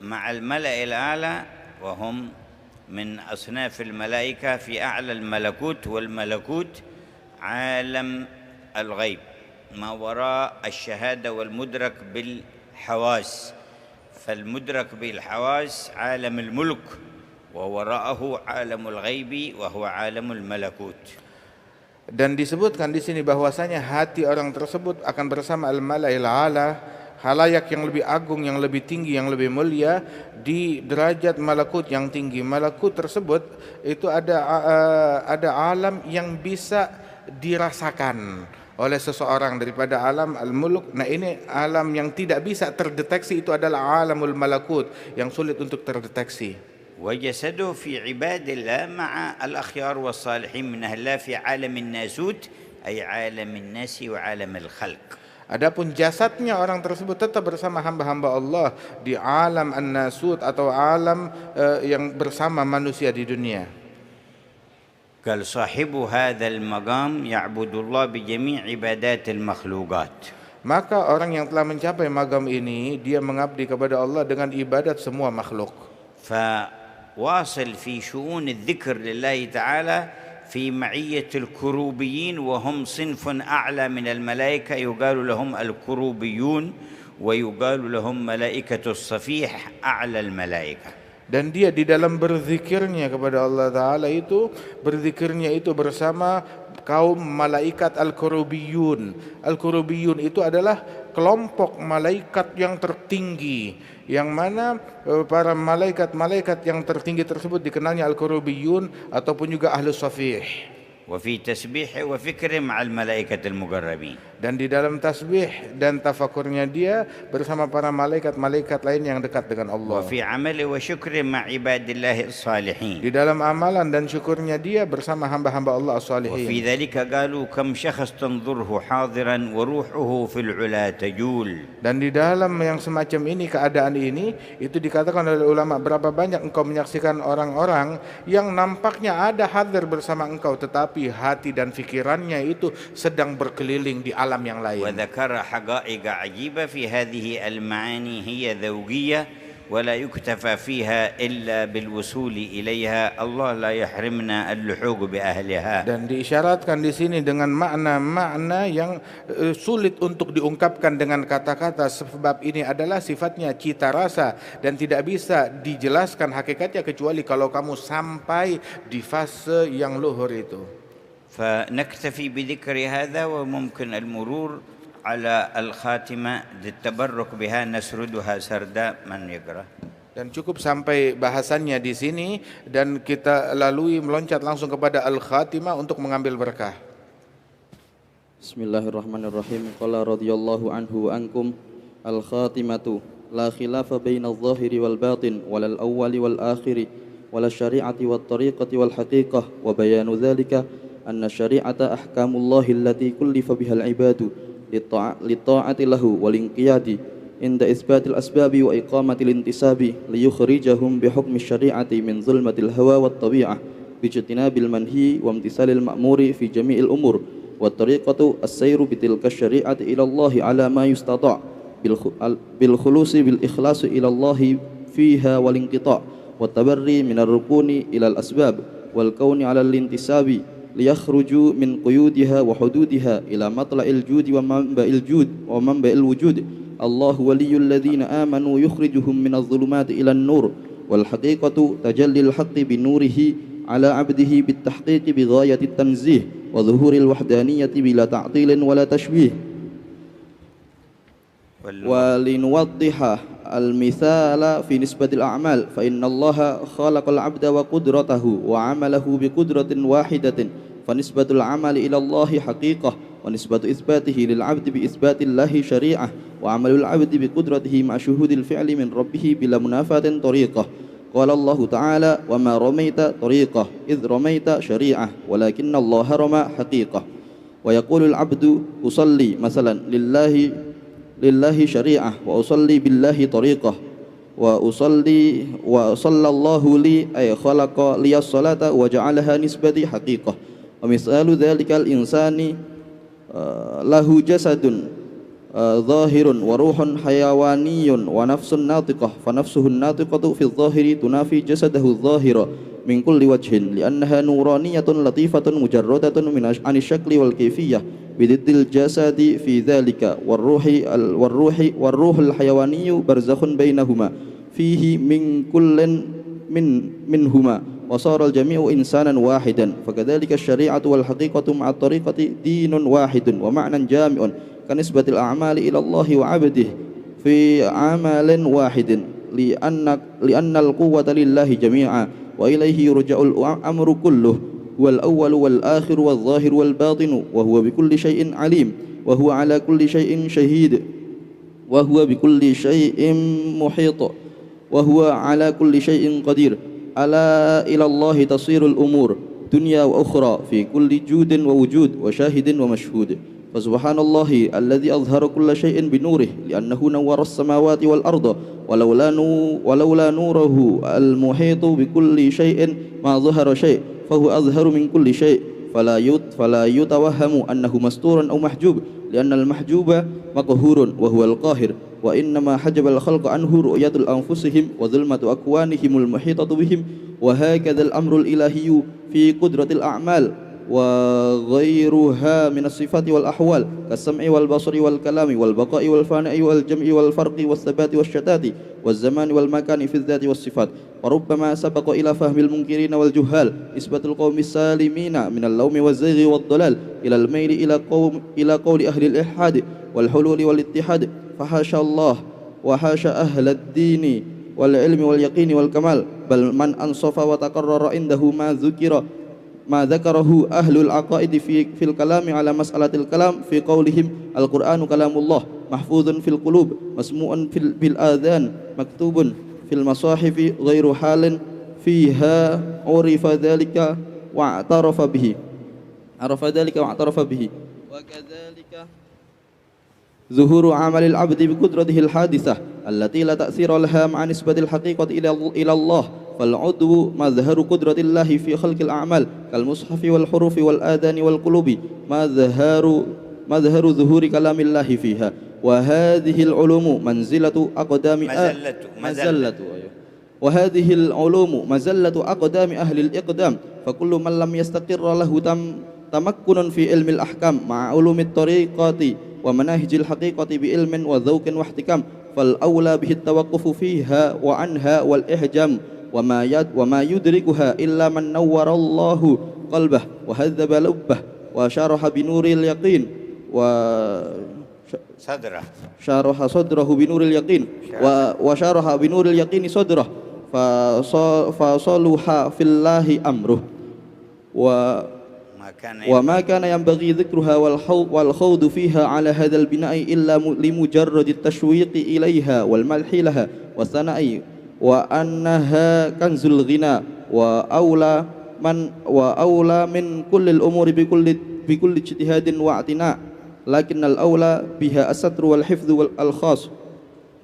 مع الملأ الأعلى وهم من أصناف الملائكة في أعلى الملكوت، والملكوت عالم الغيب ما وراء الشهادة والمدرك بالحواس، فالمدرك بالحواس عالم الملك، ووراءه عالم الغيب وهو عالم الملكوت. Dan disebutkan di sini bahwasanya hati orang tersebut akan bersama al-malail a'la, halayak yang lebih agung, yang lebih tinggi, yang lebih mulia di derajat malakut yang tinggi. Malakut tersebut itu ada alam yang bisa dirasakan oleh seseorang daripada alam al-mulk. Nah, ini alam yang tidak bisa terdeteksi, itu adalah alamul malakut yang sulit untuk terdeteksi. وجسده في عباد الله مع الأخيار والصالحين من أهل الله في عالم الناسوت، أي عالم الناس وعالم الخلق. Adapun jasadnya orang tersebut tetap bersama hamba-hamba Allah di alam an-nasut atau alam yang bersama manusia di dunia. قال صاحب هذا المقام يعبد الله بجميع عبادات المخلوقات. Maka orang yang telah mencapai magam ini, dia mengabdi kepada Allah dengan ibadat semua makhluk. واصل في شؤون الذكر لله تعالى في معية الكروبيين، وهم صنف أعلى من الملائكة، يقال لهم الكروبيون ويقال لهم ملائكة الصفيح أعلى الملائكة. Dan dia di dalam berzikirnya kepada Allah Ta'ala itu, berzikirnya itu bersama kaum malaikat Al-Kurubiyun. Al-Kurubiyun itu adalah kelompok malaikat yang tertinggi, yang mana para malaikat-malaikat yang tertinggi tersebut dikenalnya Al-Kurubiyun ataupun juga Ahlus Safih. وفي تسبيحه وفكره مع الملائكة المقربين. Dan di dalam tasbih dan tafakurnya dia bersama para malaikat-malaikat lain yang dekat dengan Allah. وفي عمله وشكره مع عباد الله الصالحين. Di dalam amalan dan syukurnya dia bersama hamba-hamba Allah as-salihin. وفي ذلك قالوا كم شخص تنظره حاضرا وروحه في العلا تجول. Dan di dalam yang semacam ini, keadaan ini, itu dikatakan oleh ulama, berapa banyak engkau menyaksikan orang-orang yang nampaknya ada hadir bersama engkau, tetapi hati dan fikirannya itu sedang berkeliling di alam yang lain. وذكر حقائق عجيبة في هذه المعاني هي ذوقية ولا يكتفى فيها إلا بالوصول إليها، الله لا يحرمنا اللحوق بأهلها. Dan diisyaratkan di sini dengan makna-makna yang sulit untuk diungkapkan dengan kata-kata, sebab ini adalah sifatnya cita rasa dan tidak bisa dijelaskan hakikatnya kecuali kalau kamu sampai di fase yang luhur itu. فنكتفي بذكر هذا، وممكن المرور على الخاتمة للتبرك بها نسردها سردا. من يقرأ؟ Dan cukup sampai bahasannya di sini dan kita lalui meloncat langsung kepada al-khatimah untuk mengambil berkah. Bismillahirrahmanirrahim. Qala radhiyallahu anhu wa ankum al-khatimatu la khilafa bainal zahiri wal batin walal awwali wal akhiri wal syari'ati wat tariqati wal haqiqah wa bayanu dzalika anna syari'ata ahkamullahi allati kullifa bihal ibadu litta'ati lahu wal inqiyadi inda isbatil asbabi wa iqamatil intisabi liyukhrijahum bihukmi syari'ati min zulmatil hawa wat tabi'ah bijtinabil manhi wa imtisalil ma'muri fi jami'il umur wa tariqatu as-sayru bitilka syari'ati ila Allah ala ma yustata' بالخلوص بالإخلاص إلى الله فيها والانقطاع والتبري من الركون إلى الأسباب والكون على الانتساب ليخرجوا من قيودها وحدودها إلى مطلع الجود ومنبع الوجود. الله ولي الذين آمنوا يخرجهم من الظلمات إلى النور، والحقيقة تجلي الحق بنوره على عبده بالتحقيق بغاية التنزيه وظهور الوحدانية بلا تعطيل ولا تشبيه. ولنوضح المثال في نسبة الأعمال، فإن الله خلق العبد وقدرته وعمله بقدرة واحدة، فنسبة العمل إلى الله حقيقة، ونسبة إثباته للعبد بإثبات الله شريعة، وعمل العبد بقدرته مع شهود الفعل من ربه بلا منافاة طريقة. قال الله تعالى: وما رميت طريقة إذ رميت شريعة ولكن الله رمى حقيقة. ويقول العبد أصلي مثلا لله شريعة، وأصلي بالله طريقة، وصلى الله لي أي خلق لي الصلاة وجعلها نسبتي حقيقة. ومثال ذلك الإنسان له جسد ظاهر وروح حيواني ونفس ناطقة، فنفسه الناطقة في الظاهر تنافي جسده الظاهر من كل وجه، لأنها نورانية لطيفة مجردة عن الشكل والكيفية، بضد الجسد في ذلك، والروح الحيواني برزخ بينهما فيه من كل منهما، وصار الجميع إنسانا واحدا. فكذلك الشريعة والحقيقة مع الطريقة دين واحد ومعنى جامع، كنسبة الأعمال إلى الله وعبده في عمل واحد، لأن القوة لله جميعا، وإليه يرجع الأمر كله، هو الأول والآخر والظاهر والباطن، وهو بكل شيء عليم، وهو على كل شيء شهيد، وهو بكل شيء محيط، وهو على كل شيء قدير. ألا إلى الله تصير الأمور دنيا وأخرى في كل جود ووجود وشاهد ومشهود. فسبحان الله الذي أظهر كل شيء بنوره، لأنه نور السماوات والأرض، ولولا نوره المحيط بكل شيء ما ظهر شيء، فهو أظهر من كل شيء، فلا يتوهم أنه مستور أو محجوب، لأن المحجوب مقهور وهو القاهر، وإنما حجب الخلق عنه رؤية أنفسهم وظلمة أكوانهم المحيطة بهم. وهكذا الأمر الإلهي في قدرة الأعمال وغيرها من الصفات والأحوال، كالسمع والبصر والكلام والبقاء والفناء والجمع والفرق والثبات والشتات والزمان والمكان في الذات والصفات. وربما سبق إلى فهم المنكرين والجهال نسبة القوم السالمين من اللوم والزيغ والضلال إلى الميل إلى قول أهل الإلحاد والحلول والاتحاد، فحاشا الله وحاشا أهل الدين والعلم واليقين والكمال، بل من أنصف وتقرر عنده ما ذكره أهل العقائد في الكلام على مسألة الكلام، في قولهم القرآن كلام الله، محفوظ في القلوب، مسموع بالآذان، مكتوب في المصاحف، غير حال فيها، عرف ذلك واعترف به. وكذلك ظهور عمل العبد بقدرته الحادثة التي لا تأثير لها مع نسبة الحقيقة إلى الله، فالعضو مظهر قدرة الله في خلق الأعمال كالمصحف والحروف والآذان والقلوب، مظهر ظهور كلام الله فيها. وهذه العلوم مزلة أقدام أهل الإقدام، فكل من لم يستقر له تمكن في علم الأحكام مع علوم الطريقات ومناهج الحقيقة بعلم وذوق واحتكام، فالأولى به التوقف فيها وعنها والإحجام، وما يدركها إلا من نور الله قلبه وهذب لبه وشرح بنور اليقين شرح صدره بنور اليقين وشرح بنور اليقين صدره، فصلح في الله أمره، وما كان ينبغي ذكرها والخوض فيها على هذا البناء إلا لمجرد التشويق إليها والمدح لها والثناء، وأنها كنز الغنى وأولى من كل الأمور بكل اجتهاد واعتناء، لكن الأولى بها الستر والحفظ والخاص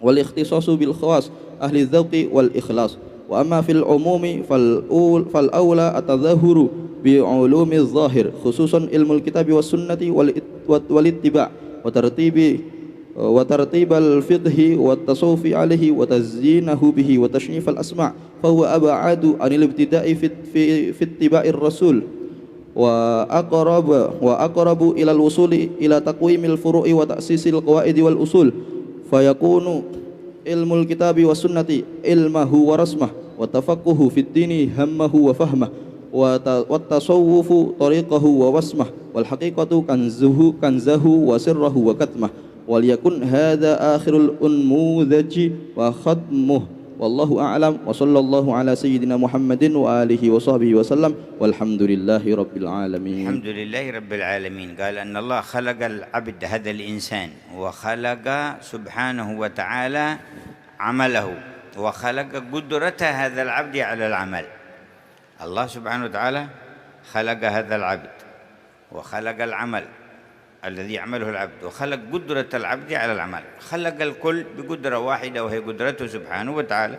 والاختصاص بالخواص أهل الذوق والإخلاص. وأما في العموم فالأولى التظاهر بعلوم الظاهر، خصوصا علم الكتاب والسنة والاتباع وترتيب الفقه والتصوف عليه وتزيينه به وتشنيف الأسماع، فهو أبعد عن الابتداء في اتباع الرسول، وأقرب إلى الوصول إلى تقويم الفروع وتأسيس القواعد والأصول، فيكون علم الكتاب والسنة علمه ورسمه، والتفقه في الدين همه وفهمه، والتصوف طريقه ووسمه، والحقيقة كنزه وسره وكتمه، وليكن هذا آخر الأنموذج وختمه، والله أعلم، وصلى الله على سيدنا محمد وآله وصحبه وسلم، والحمد لله رب العالمين. الحمد لله رب العالمين. قال أن الله خلق العبد هذا الإنسان، وخلق سبحانه وتعالى عمله، وخلق قدرة هذا العبد على العمل. الله سبحانه وتعالى خلق هذا العبد، وخلق العمل الذي يعمله العبد، وخلق قدرة العبد على العمل. خلق الكل بقدرة واحدة وهي قدرته سبحانه وتعالى.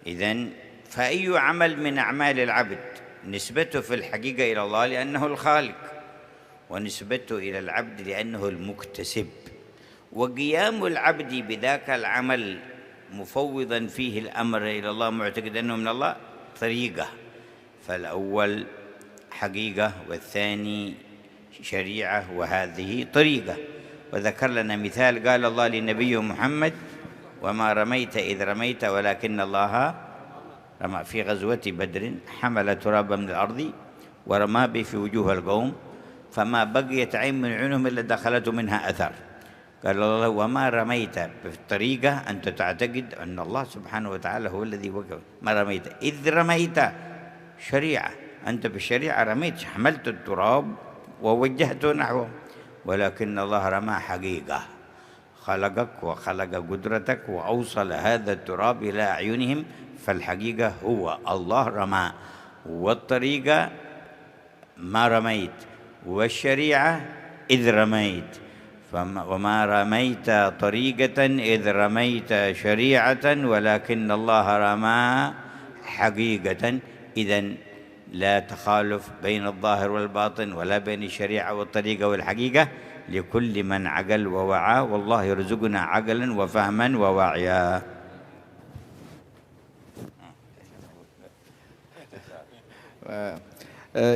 إذن فأي عمل من أعمال العبد نسبته في الحقيقة إلى الله لأنه الخالق، ونسبته إلى العبد لأنه المكتسب. وقيام العبد بذاك العمل مفوضا فيه الأمر إلى الله معتقد أنه من الله طريقة، فالأول حقيقة والثاني شريعة وهذه طريقة. وذكر لنا مثال قال الله لنبيه محمد: وما رميت إذ رميت ولكن الله رمى. في غزوة بدر حمل ترابا من الأرض ورمى به في وجوه القوم فما بقيت عين من عيونهم إلا دخلت منها أثر. قال الله: وما رميت بالطريقة أنت تعتقد أن الله سبحانه وتعالى هو الذي وقع. ما رميت إذ رميت شريعة، أنت بالشريعة رميت، حملت التراب ووجهته نحوه، ولكن الله رمى حقيقة، خلقك وخلق قدرتك وأوصل هذا التراب إلى أعينهم، فالحقيقة هو الله رمى، والطريقة ما رميت، والشريعة إذ رميت. وما رميت طريقة إذ رميت شريعة ولكن الله رمى حقيقة. إذن لا تخالف بين الظاهر والباطن ولا بين الشريعة والطريقة والحقيقة، لكل من عقل ووعى، والله يرزقنا عقلا وفهما ووعيا.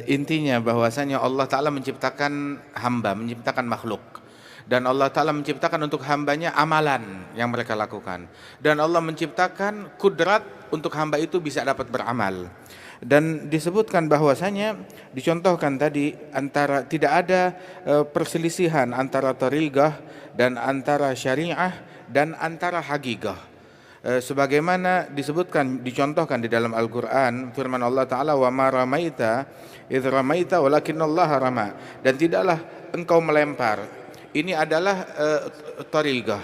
Intinya bahwasanya Allah Ta'ala menciptakan hamba, menciptakan makhluk, dan Allah Ta'ala menciptakan untuk hambanya amalan yang mereka lakukan, dan Allah menciptakan kudrat untuk hamba itu bisa dapat beramal. Dan disebutkan bahwasanya, dicontohkan tadi, antara tidak ada perselisihan antara tariqah dan antara syariah dan antara haqigah. Sebagaimana disebutkan, dicontohkan di dalam Al-Quran, firman Allah Ta'ala: wa ma ramaita idh ramaita walakinnallaha rama. Dan tidaklah engkau melempar. Ini adalah tariqah.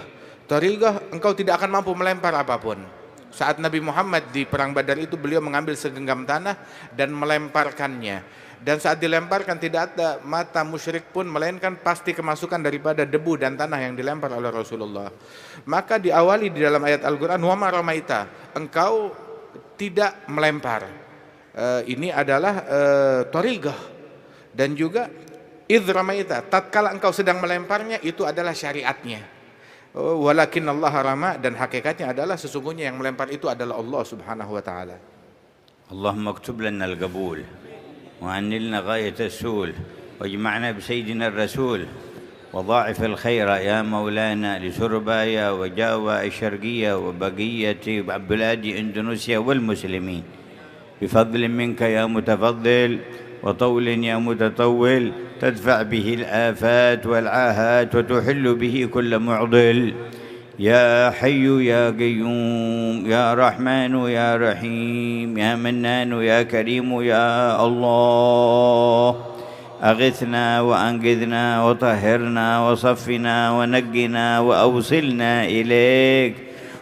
Tariqah, engkau tidak akan mampu melempar apapun. Saat Nabi Muhammad di perang Badar itu, beliau mengambil segenggam tanah dan melemparkannya. Dan saat dilemparkan tidak ada mata musyrik pun, melainkan pasti kemasukan daripada debu dan tanah yang dilempar oleh Rasulullah. Maka diawali di dalam ayat Al-Quran: wa ma ramaita, engkau tidak melempar. Ini adalah tariqah. Dan juga idh ramaita, tatkala engkau sedang melemparnya, itu adalah syariatnya. Walakin Allah rama, dan hakikatnya adalah sesungguhnya yang melempar itu adalah Allah Subhanahu wa Ta'ala. Allahumma aktub lana al-qabul wa anilna ghayat as-sul wajma'na bi sayyidina ar-rasul wa dha'if al-khayra ya maulana li Surabaya wa Jawa al-Sharqiyya wa baqiyati biladi Indonesia wal muslimin bifadlin minka ya mutafaddil wa tawlin ya mutatawwil تدفع به الآفات والعاهات وتحل به كل معضل. يا حي يا قيوم يا رحمن يا رحيم يا منان يا كريم يا الله، أغثنا وأنقذنا وطهرنا وصفنا ونقنا وأوصلنا إليك،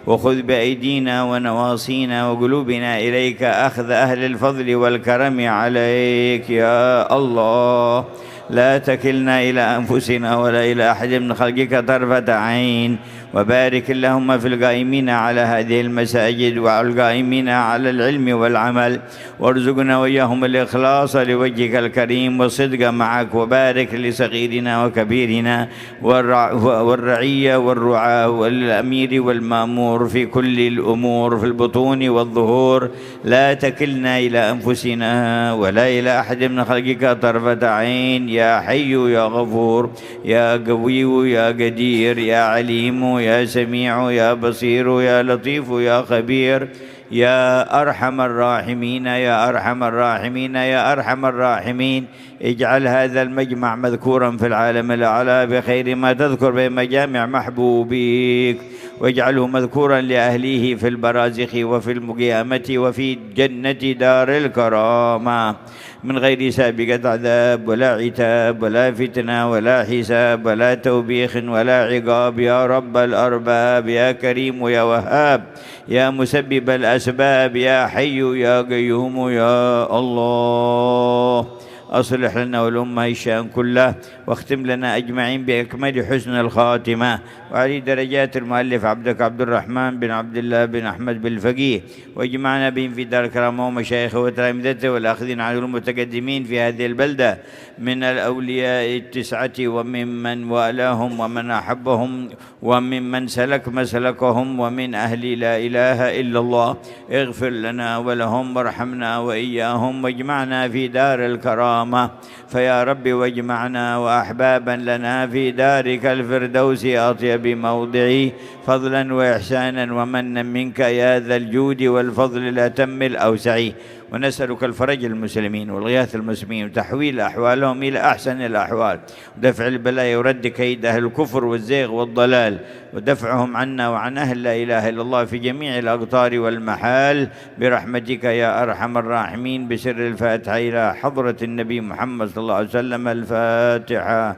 وخذ بأيدينا ونواصينا وقلوبنا إليك أخذ أهل الفضل والكرم عليك يا الله. لا تكلنا إلى أنفسنا ولا إلى أحد من خلقك طرفة عين. وبارك اللهم في القائمين على هذه المساجد وعلى القائمين على العلم والعمل، وارزقنا وإياهم الإخلاص لوجهك الكريم والصدق معك. وبارك لصغيرنا وكبيرنا والرعية والرعاة والأمير والمأمور في كل الأمور في البطون والظهور. لا تكلنا إلى أنفسنا ولا إلى أحد من خلقك طرفة عين. يا حي يا غفور يا قوي يا قدير يا عليم يا سميع يا بصير يا لطيف يا خبير يا أرحم الراحمين يا أرحم الراحمين يا أرحم الراحمين. اجعل هذا المجمع مذكورا في العالم الأعلى بخير ما تذكر بمجامع محبوبيك، واجعله مذكورا لأهليه في البرازخ وفي القيامة وفي جنة دار الكرامة من غير سابقة عذاب ولا عتاب ولا فتنة ولا حساب ولا توبيخ ولا عقاب. يا رب الأرباب يا كريم يا وهاب يا مسبب الأسباب يا حي يا قيوم يا الله. أصلح لنا والأمة الشأن كله، واختم لنا أجمعين بأكمل حسن الخاتمة، وعلي درجات المؤلف عبدك عبد الرحمن بن عبد الله بن أحمد بالفقيه، واجمعنا بهم في دار الكرامة ومشايخه وتلامذته والآخذين عن المتقدمين في هذه البلدة من الأولياء التسعة وممن والاهم ومن أحبهم وممن سلك مسلكهم ومن أهل لا إله إلا الله. اغفر لنا ولهم وارحمنا وإياهم، واجمعنا في دار الكرامة فيا رب، واجمعنا وأحبابا لنا في دارك الفردوس أطيب موضعي فضلا وإحسانا ومنا منك يا ذا الجود والفضل الأتم الأوسع. ونسألك الفرج المسلمين والغياث المسلمين وتحويل أحوالهم إلى أحسن الأحوال، ودفع البلايا ورد كيد أهل الكفر والزيغ والضلال، ودفعهم عنا وعن أهل لا إله إلا الله في جميع الأقطار والمحال برحمتك يا أرحم الراحمين. بسر الفاتحة إلى حضرة النبي محمد صلى الله عليه وسلم. الفاتحة.